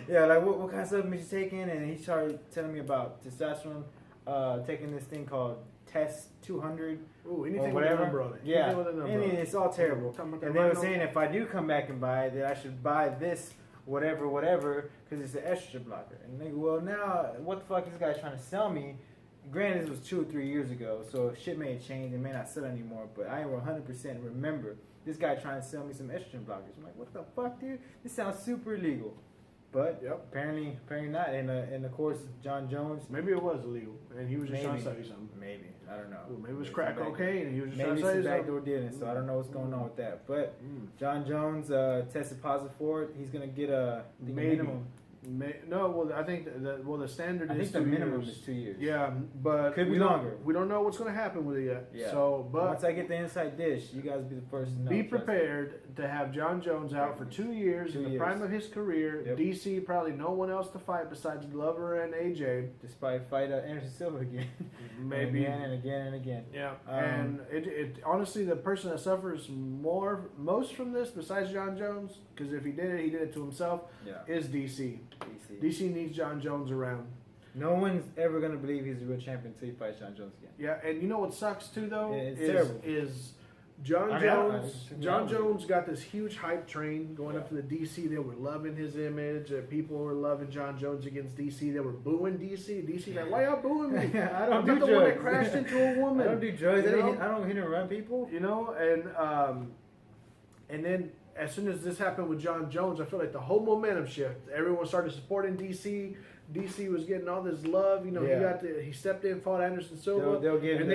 Yeah, like what kind of supplements you taking? And he started telling me about testosterone, taking this thing called Test 200. Ooh, anything with a number on it. Yeah, it's all terrible. And they were saying if I do come back and buy it, that I should buy this whatever, because it's an estrogen blocker. And they go, well, now what the fuck is this guy trying to sell me? Granted, this was 2 or 3 years ago, so shit may have changed and may not sell anymore. But I 100% remember this guy trying to sell me some estrogen blockers. I'm like, what the fuck, dude? This sounds super illegal. But apparently not. And of course, John Jones. Maybe it was illegal, and he was just trying to sell you something. Maybe, I don't know. Ooh, maybe it was crack cocaine, and he was just trying to sell sell you you something. something. Maybe backdoor dealing. So I don't know what's going on with that. But John Jones tested positive for it. He's gonna get a minimum. I think the standard is 2 years. I think the minimum is 2 years. Yeah, but could be longer. We don't know what's going to happen with it yet. Yeah. So, but once I get the inside dish, you guys be the first to know. Be prepared to have John Jones out for 2 years in the prime of his career. Yep. DC probably no one else to fight besides Glover and AJ. Despite fight Anderson Silva again, maybe and again. Yeah, and it honestly the person that suffers most from this besides John Jones, because if he did it to himself. Yeah. Is DC. DC needs John Jones around. No one's ever gonna believe he's a real champion until he fights John Jones again. Yeah, and you know what sucks too though? It's terrible. Is John Jones got this huge hype train going up to the DC. They were loving his image. People were loving John Jones against DC. They were booing DC. DC's like, why y'all booing me? I'm not the one that crashed into a woman. I don't do drugs. I don't hit and run people. And then as soon as this happened with John Jones, I feel like the whole momentum shift. Everyone started supporting DC. DC was getting all this love. He stepped in, fought Anderson Silva. They'll give and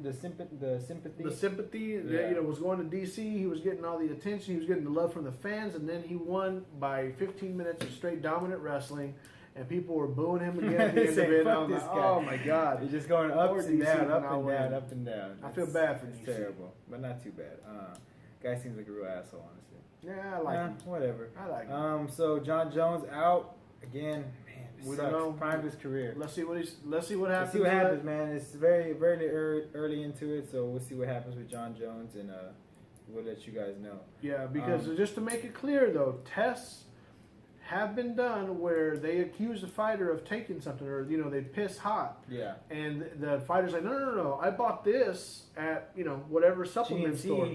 the sympathy. The sympathy was going to DC. He was getting all the attention. He was getting the love from the fans. And then he won by 15 minutes of straight dominant wrestling. And people were booing him again at the end of it. I'm like, oh my God. He's just going up and down, up and down. I feel bad for DC. It's terrible, but not too bad. Guy seems like a real asshole, honestly. Yeah, I like him. Whatever. I like him. So John Jones out again. Man, we don't know. Prime of his career. Let's see what happens. Let's see what happens, man. It's very, very early into it, so we'll see what happens with John Jones, and we'll let you guys know. Yeah, because just to make it clear, though, tests have been done where they accuse the fighter of taking something, or they piss hot. Yeah. And the fighter's like, no, I bought this at whatever supplement store.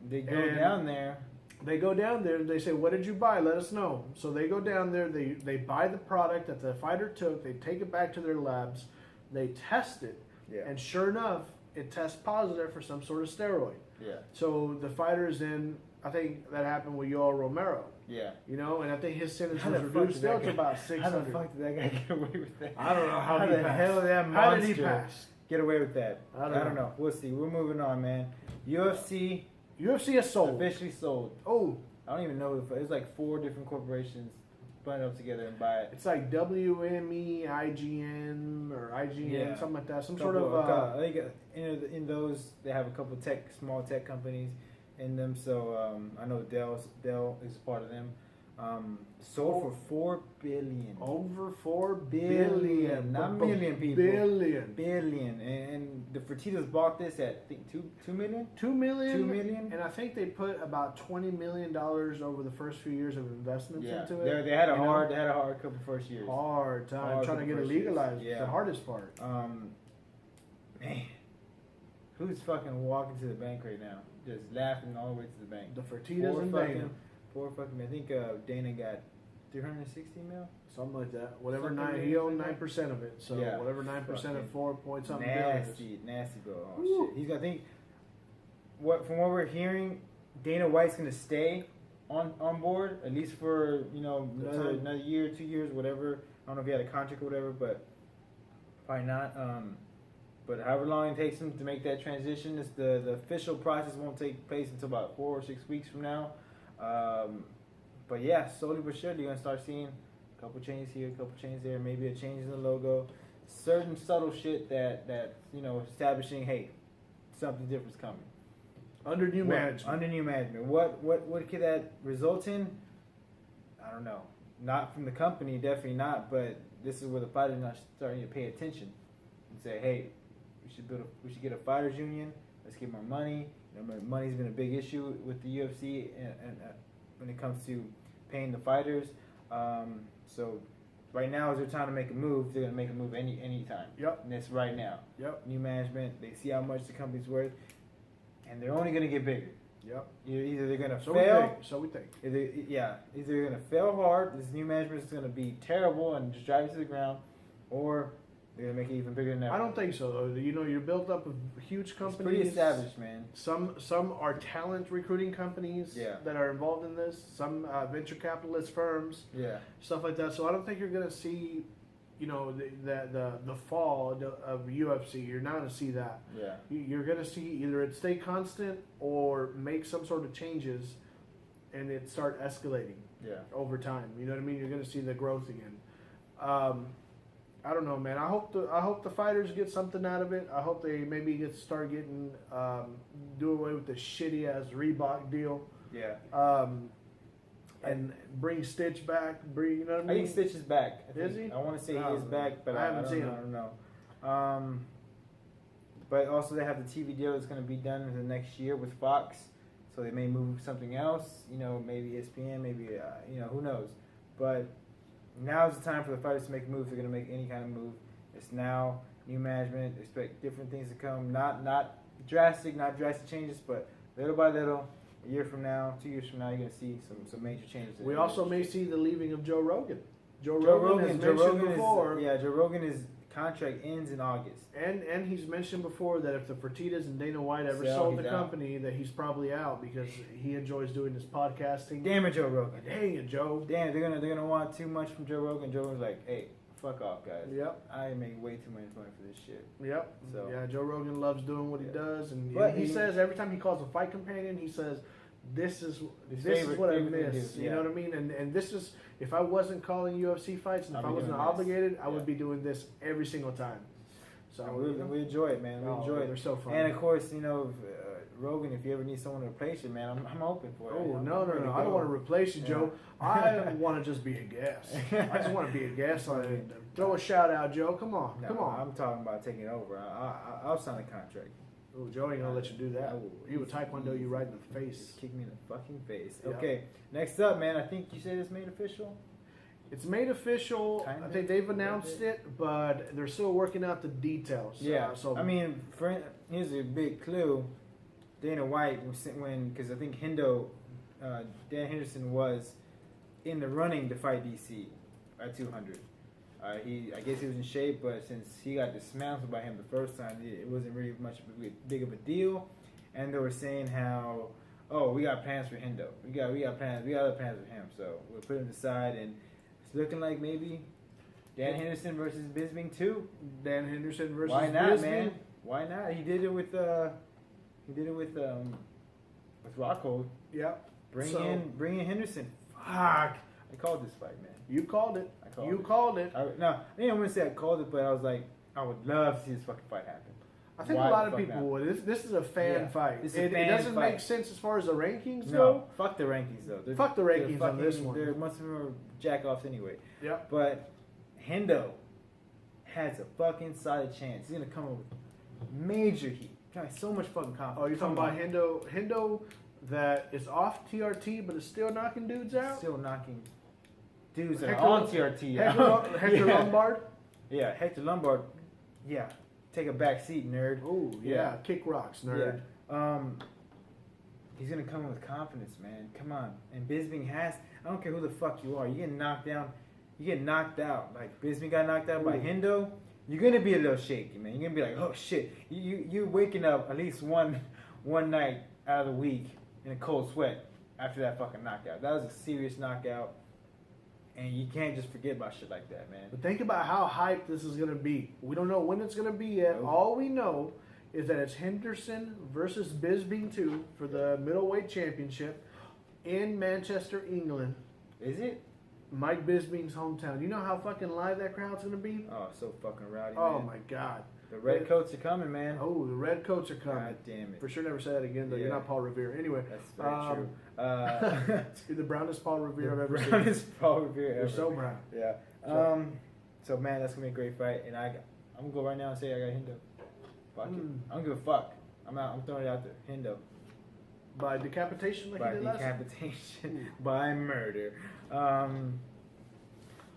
They go down there. They go down there and they say, what did you buy? Let us know. So they go down there, they buy the product that the fighter took, they take it back to their labs, they test it, and sure enough, it tests positive for some sort of steroid. Yeah. So the fighter's in, I think that happened with Yoel Romero. Yeah. And I think his sentence was reduced still to about 600. How the fuck did that guy get away with that? I don't know how the hell did that monster How did he pass? Get away with that? I don't know. We'll see. We're moving on, man. UFC has sold. Officially sold. Oh. I don't even know. It's like 4 different corporations bundle up together and buy it. It's like WME, IGN, or IGN, something like that. Some sort of. I think in those they have a couple small tech companies in them. So I know Dell is part of them. Sold for $4 billion. Over $4 billion. Not million people. Billion. And the Fertitas bought this at I think $2 million. $2 million. $2 million. And I think they put about $20 million over the first few years of investments into it. They had a hard couple first years. Hard time trying to get it legalized. Yeah. The hardest part. Man, who's fucking walking to the bank right now? Just laughing all the way to the bank. The Fertitas and Dana. I think Dana got 360 mil. Something like that. Whatever he owned 9% of it. So whatever 9% of 4 point something nasty, bro. Oh, shit. He's gonna think. From what we're hearing, Dana White's gonna stay on board at least for another year, 2 years, whatever. I don't know if he had a contract or whatever, but probably not. But however long it takes him to make that transition, the official process won't take place until about 4 or 6 weeks from now. But yeah, slowly but surely you're gonna start seeing a couple changes here, a couple changes there, maybe a change in the logo, certain subtle shit that establishing, hey, something different's coming. Under new management. What could that result in? I don't know. Not from the company, definitely not. But this is where the fighters are starting to pay attention and say, hey, we should get a fighters union. Let's get more money. Money's been a big issue with the UFC and when it comes to paying the fighters. So right now is their time to make a move. They're gonna make a move anytime. Yep. And it's right now. Yep. New management. They see how much the company's worth, and they're only gonna get bigger. Yep. Either they're gonna fail. So we think. Either they're gonna fail hard. This new management is gonna be terrible and just drive you to the ground, or they're gonna make it even bigger than ever. I don't think so, though. You're built up of huge companies. It's pretty established, man. Some are talent recruiting companies that are involved in this. Some venture capitalist firms. Yeah. Stuff like that. So I don't think you're gonna see, the fall of UFC. You're not gonna see that. Yeah. You're gonna see either it stay constant or make some sort of changes, and it start escalating. Yeah. Over time. You know what I mean? You're gonna see the growth again. I don't know, man. I hope the fighters get something out of it. I hope they maybe start getting do away with the shitty ass Reebok deal. Yeah. And bring Stitch back. You know what I mean? I think Stitch is back. Is he? I want to say he is back, but I haven't seen him. I don't know. But also they have the TV deal that's going to be done in the next year with Fox, so they may move something else. Maybe ESPN, maybe who knows. But now is the time for the fighters to make moves. They're going to make any kind of move. It's now. New management. Expect different things to come. Not drastic changes, but little by little. A year from now, 2 years from now, you're going to see some major changes. We also may see the leaving of Joe Rogan. Joe Rogan before. Joe Rogan's contract ends in August. And he's mentioned before that if the Fertitas and Dana White ever sold the company, that he's probably out because he enjoys doing this podcasting. Damn it, Joe Rogan. Dang it, Joe. Damn, they're gonna want too much from Joe Rogan. Joe Rogan's like, hey, fuck off, guys. Yep. I make way too much money for this shit. Yep. So yeah, Joe Rogan loves doing what he does, and but he says every time he calls a fight companion, he says, This is what I miss. You know what I mean? And this is, if I wasn't calling UFC fights and if I wasn't obligated, I would be doing this every single time. So we enjoy it, man. We enjoy it. They're so fun. And of course, Rogan, if you ever need someone to replace you, man, I'm open for it. Oh, no. I don't want to replace you, Joe. I want to just be a guest. I just want to be a guest on it. Throw a shout out, Joe. Come on. I'm talking about taking it over. I'll sign a contract. Oh, Joe ain't gonna let you do that. You would taekwondo you right in the face. Just kick me in the fucking face. Yeah. Okay, next up, man. I think you said it's made official. It's made official. Kinda. I think they've announced it, but they're still working out the details. Yeah. So I mean, here's a big clue. Dana White because I think Dan Henderson was in the running to fight DC at 200. I guess he was in shape, but since he got dismantled by him the first time, it wasn't really much big of a deal. And they were saying how, oh, we got plans for Hendo. We got other plans for him. So we'll put him aside, and it's looking like maybe Dan Henderson versus Bisping too. Dan Henderson versus Why not, Bisping? man? Why not? He did it with Rockhold. Yep. Bring in Henderson. Fuck! I called this fight, man. You called it. I called it. I wouldn't say I called it, but I was like, I would love to see this fucking fight happen. I think Why a lot the of fuck people not? would. This is a fan fight. This is a It fan doesn't fight. make sense as far as the rankings No, go. fuck the rankings though. Fuck the rankings on this one. Most of them are jack-offs anyway. Yep. But Hendo has a fucking solid chance. He's gonna come up with major heat. Got so much fucking confidence. Oh, you're talking about Hendo that is off TRT but is still knocking dudes out? Still knocking dudes that Hector- are on TRT out. Hector Yeah. Lombard? Yeah, Hector Lombard. Yeah, take a back seat, nerd. Oh, yeah. Kick rocks, nerd. Yeah. He's gonna come in with confidence, man. Come on. And Bisping has. I don't care who the fuck you are. You get knocked down. You get knocked out. Like Bisping got knocked out by Hendo. You're gonna be a little shaky, man. You're gonna be like, oh shit. You're waking up at least one night out of the week in a cold sweat after that fucking knockout. That was a serious knockout. And you can't just forget about shit like that, man. But think about how hyped this is going to be. We don't know when it's going to be yet. Nope. All we know is that it's Henderson versus Bisping 2 for the middleweight championship in Manchester, England. Is it? Mike Bisping's hometown. You know how fucking live that crowd's going to be? Oh, so fucking rowdy, Oh, man. my God. The red coats are coming, man. Oh, the red coats are coming. God damn it. For sure, never say that again, though. You're Yeah. not Paul Revere. Anyway. That's very true. You're the brownest Paul Revere I've ever seen. Brownest Paul Revere ever. You're so brown. Yeah. So man, that's gonna be a great fight, and I'm gonna go right now and say I got Hendo. Fuck it. I don't give a fuck. I'm throwing it out there. Hendo. By decapitation like By he did last time? decapitation. By murder.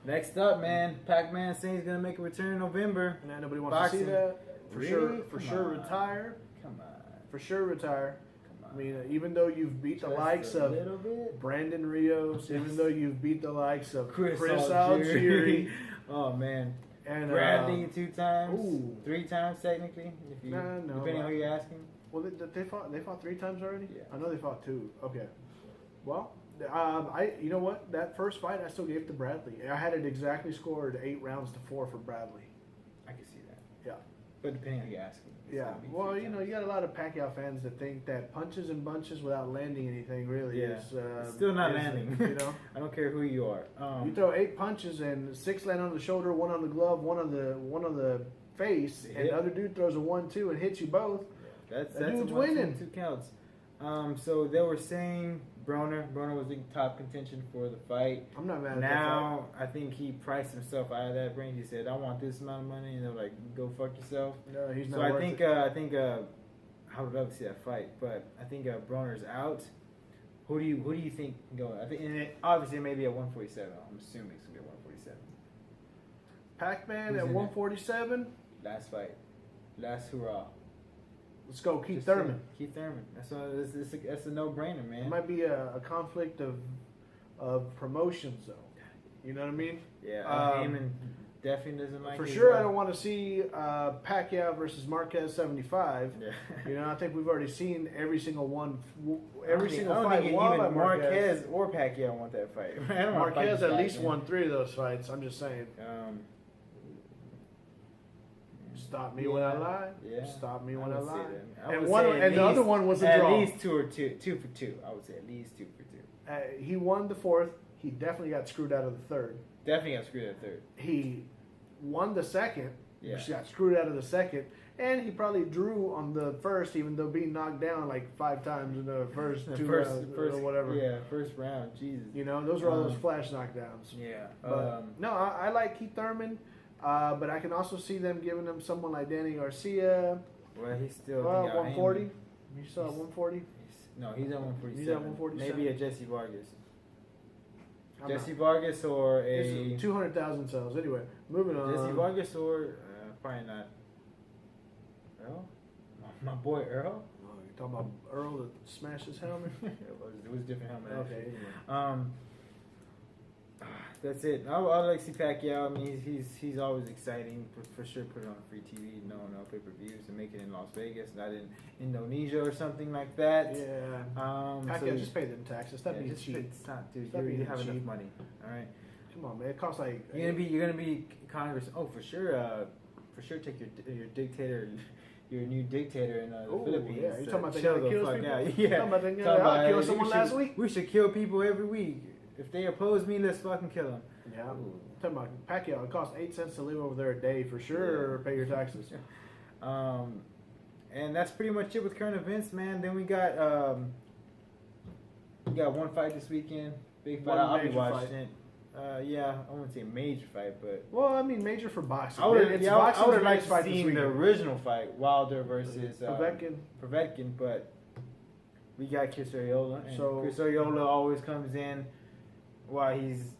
Next up, man, Pac-Man saying he's gonna make a return in November. Nah, nobody wants to see that. For Really? sure, Come on. retire. Come on. For sure, retire. Come I on. mean, even though you've beat the Just likes a of little bit. Brandon Rios, even though you've beat the likes of Chris Algieri. Algieri, Oh man. and Bradley 2 times. ooh. 3 times technically. If you, No, depending on who you're asking. well, they fought 3 times already. Yeah. I know they fought 2. Okay. Well, you know what? That first fight I still gave to Bradley. I had it exactly scored 8 rounds to 4 for Bradley. I can see that. Yeah. But depending on who you're asking. it's Yeah. gonna be Well, 3 you know, times. you got a lot of Pacquiao fans that think that punches and bunches without landing anything really Yeah. is It's still not is, landing. You know. I don't care who you are. You throw 8 punches and 6 land on the shoulder, 1 on the glove, 1 on the face, and the Yeah. other dude throws a 1-2 and hits you both. That's That a dude's 1, winning. 2 counts. So they were saying Broner was in top contention for the fight. I'm not mad at Now I think he priced himself out of that range. He said, "I want this amount of money," and they're like, "Go fuck yourself." that fight. No, he's not. So I worth think it. I would love to see that fight, but I think Broner's out. Who do you think can go? I think, and obviously it may be at 147. I'm assuming it's gonna be at 147. Pac-Man who's at in it? 147. Last fight, last hurrah. Let's go, Keith Just Thurman. say Keith Thurman. That's a no-brainer, man. It might be a conflict of promotions, though. You know what I mean? Yeah, Um, Heyman definitely doesn't like For it, sure, I don't want to see Pacquiao versus Marquez 75. Yeah. You know, I think we've already seen every single one, I every don't single think fight won by even Marquez or Pacquiao want that fight. I don't wanna fight Marquez this at guy, least man. won 3 of those fights. I'm just saying. Stop me when I lie. Yeah. Stop me I when I would say lie. that. I And would one, say at and the other least- one was a at draw. least 2 for 2. I would say at least 2 for 2. He won the 4th. He definitely got screwed out of the 3rd. Definitely got screwed at 3rd. He won the 2nd. Yeah. He got screwed out of the 2nd. And he probably drew on the 1st, even though being knocked down like 5 times in the first The 2 first, rounds first, or whatever. Yeah, first round. Jesus. You know, those were all those Um, flash knockdowns. Yeah. But, no, I like Keith Thurman, but I can also see them giving him someone like Danny Garcia. Well, he's still. Well, thinking 140. Heyman. You saw 140? No, he's at 147. He's at 147. Maybe a Jesse Vargas. Jesse Vargas or a It's 200,000 cells. Anyway, moving on. Jesse Vargas or probably not Earl. My boy Earl. Oh, you're talking about Earl that smashed his helmet? it was a different helmet. Okay. Anyway. That's it. I like to see Pacquiao. I mean, he's always exciting. For sure, put it on free TV, no pay-per-views, and make it in Las Vegas, not in Indonesia or something like that. Yeah. Pacquiao, So just pay them taxes. Stop being cheap. It's not, dude. Stop You being have cheap. enough money. All right. Come on, man. It costs like. You're gonna be Congress. Oh, for sure. Take your dictator. Your new dictator in the Philippines. Yeah, you talking about the chill guy that kills fuck people? out. You Yeah. talking about the guy that killed someone last week? We should kill people every week. If they oppose me, let's fucking kill them. Yeah. Talking about Pacquiao, it costs 8 cents to live over there a day for sure. Or pay your taxes. And that's pretty much it with current events, man. Then we got one fight this weekend. Big fight. One I'll be major watching fight. it. Yeah, I wouldn't say major fight, but Well, I mean, major for boxing. I would It's have boxing's liked fight to this see the weekend. original fight, Wilder versus Povetkin. but we got Chris Arreola, and So- Chris Arreola always comes in while he's,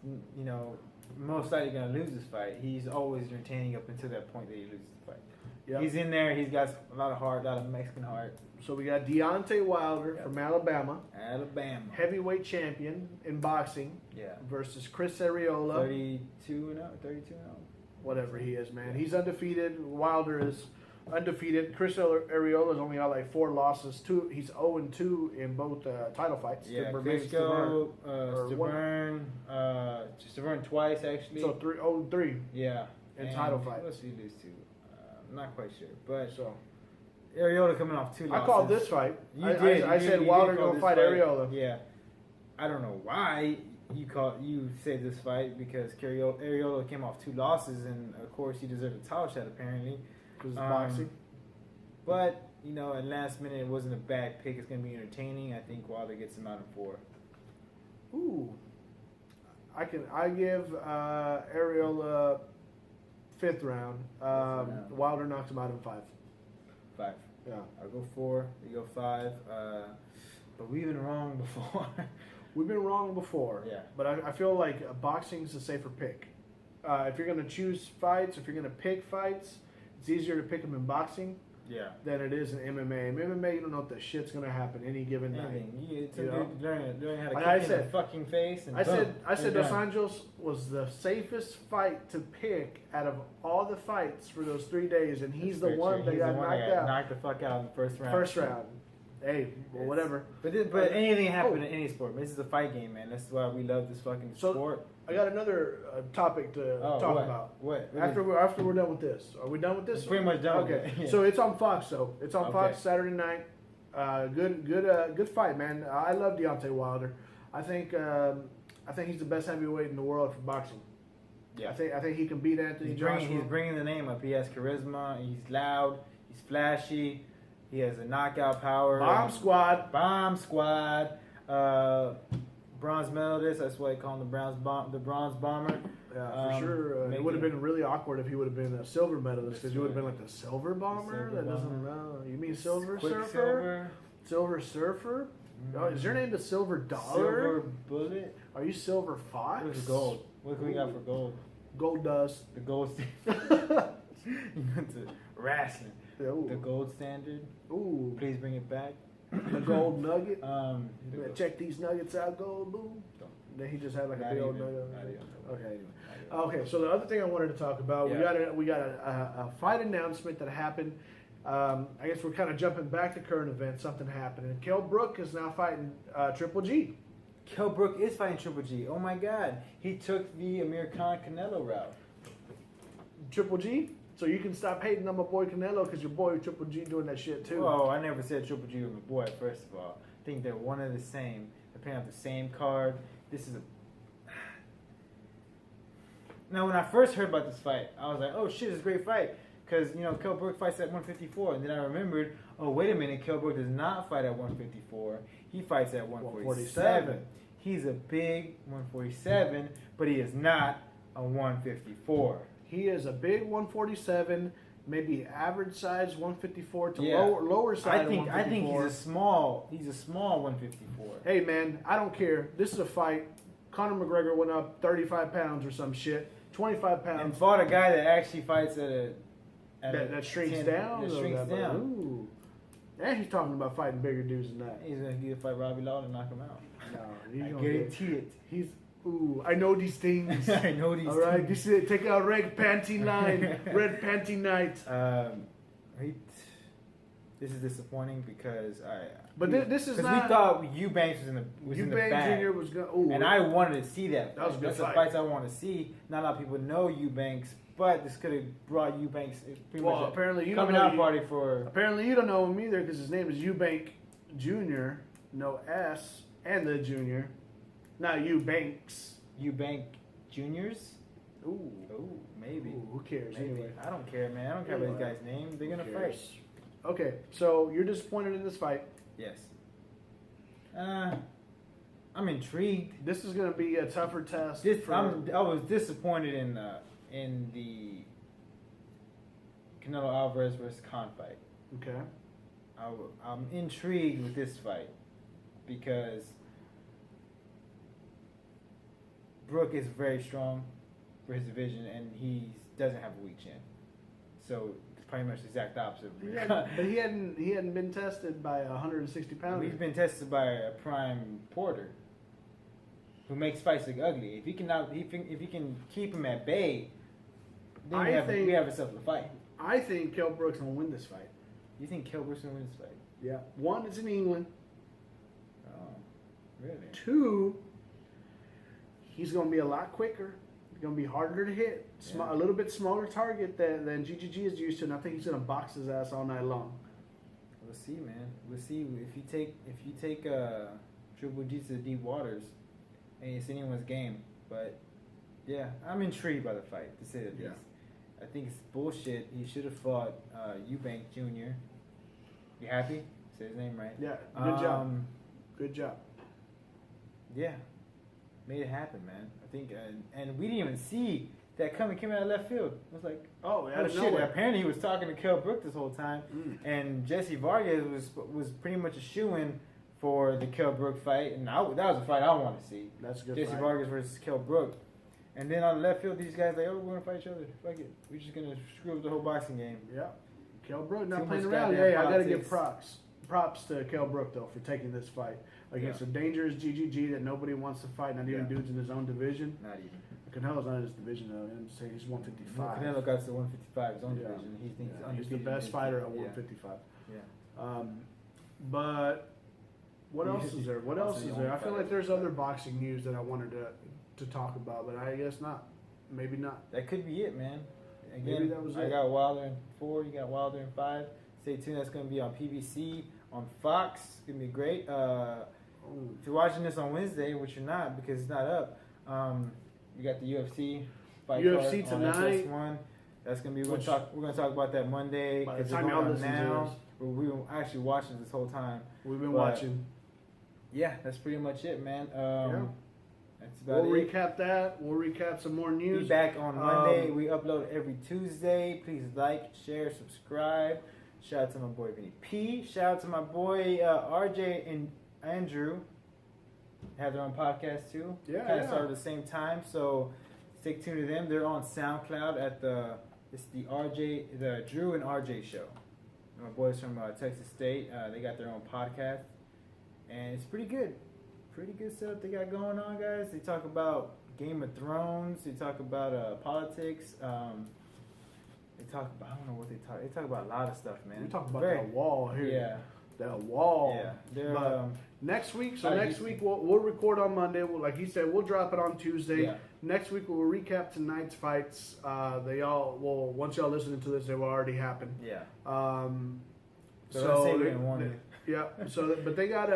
most likely going to lose this fight. He's always entertaining up until that point that he loses the fight. Yep. He's in there. He's got a lot of heart, a lot of Mexican heart. So we got Deontay Wilder Yep. from Alabama, Alabama. heavyweight champion in boxing, Yeah. versus Chris Arreola, 32 and 0. whatever he is, man. He's undefeated. Wilder is undefeated. Chris Arreola's only got like 4 losses. He's 0-2 in both title fights. Yeah, Maybe Klitschko, Stavern. Stavern twice actually. So 0-3 yeah. in And title who fights. else did he lose to? I'm not quite sure, but So Arreola coming off 2 losses. I called this fight. You I did. said You Wilder did call gonna this fight Arreola. Yeah, I don't know why you said this fight because Arreola came off 2 losses, and of course he deserved a title shot apparently. Because it's boxing. But at last minute it wasn't a bad pick. It's gonna be entertaining. I think Wilder gets him out in 4. Ooh, I give Arreola 5th round. round. Wilder knocks him out in 5. 5. Yeah, I'll go 4. You go 5. But we've been wrong before. we've been wrong before. Yeah. But I feel like boxing's a safer pick. If you're gonna choose fights, if you're gonna pick fights, it's easier to pick them in boxing Yeah. than it is in MMA. In MMA, you don't know what the shit's gonna happen any given night. Anything. It's You know? learn how to Like kick I in said- the fucking face. And I boom, said they're Dos done. Anjos was the safest fight to pick out of all the fights for those 3 days, and he's the That's one true. that He's got the one knocked that got out knocked the fuck out in the first round. first round. Hey, well, whatever. But anything can happen in any sport. This is a fight game, man. That's why we love this fucking So, sport. I got another topic to talk what? about. What? After we're done with this, are we done with this? It's pretty much done with Okay, it, yeah. so it's on Fox though. It's on Okay. Fox Saturday night. Good fight, man. I love Deontay Wilder. I think he's the best heavyweight in the world for boxing. Yeah. I think he can beat Anthony Joshua. He's bringing the name up. He has charisma. He's loud. He's flashy. He has a knockout power. Bomb Squad. Bomb Squad. Bronze medalist. That's why they call him the Bronze Bomber. Yeah, for sure. It would have been really awkward if he would have been a silver medalist because you would have been like the silver bomber. Silver That doesn't. bomber. You mean silver surfer? Quicksilver. Silver surfer. Oh, is your name the Silver Dollar? Silver Bullet. Are you Silver Fox? What's gold? What can we got for gold? Gold Dust. The gold standard. You went to wrestling. Ooh. The gold standard. Ooh. Please bring it back. The gold nugget. The You better gold- check these nuggets out, gold boom. Don't. Then he just had like Not a big old even. nugget. Not even. Okay. Anyway. Not even. Okay. So the other thing I wanted to talk about, Yeah. we got a fight announcement that happened. I guess we're kind of jumping back to current events. Something happened, and Kell Brook is now fighting Triple G. Kell Brook is fighting Triple G. Oh my God. He took the Amir Khan Canelo route. Triple G. So you can stop hating on my boy Canelo because your boy Triple G doing that shit too. Oh, I never said Triple G was my boy, first of all. I think they're one and the same. They're playing off the same card. This is a. Now, when I first heard about this fight, I was like, oh shit, it's a great fight. Because, Kell Brook fights at 154. And then I remembered, oh, wait a minute, Kell Brook does not fight at 154. He fights at 147. He's a big 147, but he is not a 154. He is a big 147, maybe average size 154 to Yeah. lower side I think 154. he's a small 154. Hey man, I don't care. This is a fight. Conor McGregor went up 35 pounds or some shit, 25 And pounds. fought a guy that actually fights That shrinks 10 down. That or shrinks that- down. Ooh. And he's talking about fighting bigger dudes than that. He's gonna either fight Robbie Lawler and knock him out. No, he's I gonna guarantee it. He's. Ooh, I know these things. I know these. All right, things. this is take out red panty line, red panty night. This is disappointing because But this is because not. we thought Eubanks was in the Eubanks bag. Jr. was going. Ooh, And I wanted to see that. That was a good That's fight. the fights I want to see. Not a lot of people know Eubanks, but this could have brought Eubanks. Pretty Well, much a apparently you don't coming know out party for. Apparently you don't know him either because his name is Eubank Jr. No S and the Junior. Not Eubanks. Eubank Juniors. Ooh. Oh, maybe. Ooh, who cares? Maybe. Anyway. I don't care, man. I don't care about Anyway. these guys' names. They're gonna Who fight. cares? Okay, so you're disappointed in this fight. Yes. I'm intrigued. This is going to be a tougher test. I was disappointed in the Canelo Alvarez versus Khan fight. Okay. I'm intrigued with this fight because Brook is very strong for his division and he doesn't have a weak chin. So it's pretty much the exact opposite. But he hadn't been tested by a 160 pounder. He's been tested by a prime Porter who makes fights look ugly. If he can keep him at bay, then we have ourselves a fight. I think Kell Brook's gonna win this fight. You think Kell Brook's gonna win this fight? Yeah. One, it's in England. Oh, really? Two, he's gonna be a lot quicker. He's gonna be harder to hit. Yeah. A little bit smaller target than GGG is used to, and I think he's gonna box his ass all night long. We'll see, man. We'll see if you take Triple G to the deep waters, and it's anyone's game. But yeah, I'm intrigued by the fight to say the least. Yeah. I think it's bullshit. He should have fought Eubank Jr. You happy? Say his name right. Yeah. Good job. Good job. Yeah, made it happen, man. I think, and we didn't even see that coming. Came out of left field. I was like, Oh, oh shit! Apparently, he was talking to Kell Brook this whole time, and Jesse Vargas was pretty much a shoo-in for the Kell Brook fight, and that was a fight I want to see. That's a good Jesse fight. Vargas versus Kell Brook, and then on the left field, these guys like, oh, we're gonna fight each other. Fuck it, we're just gonna screw up the whole boxing game. Yeah. Kell Brook not Too playing much around. goddamn Hey, I gotta politics. give props to Kell Brook though for taking this fight against a dangerous GGG that nobody wants to fight, not even dudes in his own division. Not even. Canelo's not in his division though. I'm saying he's 155. Canelo got to 155, his own Yeah. division. He thinks He's the undefeated best in fighter his- at yeah. 155. Yeah. But what else is there? What Also else the is there? only I feel fighter. like there's other boxing news that I wanted to talk about, but I guess not. Maybe not. That could be it, man. Maybe Again, that was I it. got Wilder in 4, you got Wilder in 5. Stay tuned, that's going to be on PBC, on Fox. It's going to be great. If you're watching this on Wednesday, which you're not because it's not up, you got the UFC fight UFC card tonight. on FS1. That's going to be, we're going to talk about that Monday. By the 'cause time it's y'all going on listen to now. this. We were actually watching this whole time. We've been But watching. Yeah, that's pretty much it, man. Yeah. That's about We'll it. recap that. We'll recap some more Be news. back on Monday. We upload every Tuesday. Please like, share, subscribe. Shout out to my boy Vinny P. Shout out to my boy RJ and Andrew. Have their own podcast too. Yeah, Kind of yeah. started at the same time, so stay tuned to them. They're on SoundCloud at the Drew and RJ show. My boys from Texas State. They got their own podcast, and it's pretty good. Pretty good stuff they got going on, guys. They talk about Game of Thrones. They talk about politics. They talk about, I don't know what they talk. They talk about a lot of stuff, man. We talk about Very- that wall here. Yeah, That wall. yeah. They're But next week, Houston. we'll record on Monday. Like he said, we'll drop it on Tuesday. Yeah. Next week we'll recap tonight's fights. Once y'all listening to this, they will already happen. yeah. So let's say they- we're in one. yeah. But they got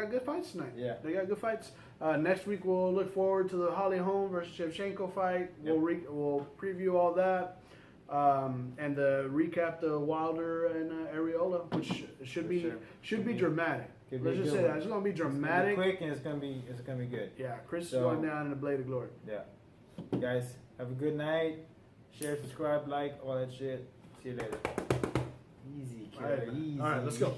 good fights tonight. Yeah. They got good fights. Next week we'll look forward to the Holly Holm versus Shevchenko fight. Yep. We'll preview all that. And recap the Wilder and Arreola, which should be Should be be- dramatic. could be Let's a just good say one. that it's gonna be It's gonna be dramatic. quick, and it's gonna be good. Yeah, Chris So- is going down in the blade of glory. Yeah. Guys, have a good night. Share, subscribe, like, all that shit. See you later. Easy, kid. All right, man. Easy. All right, let's go.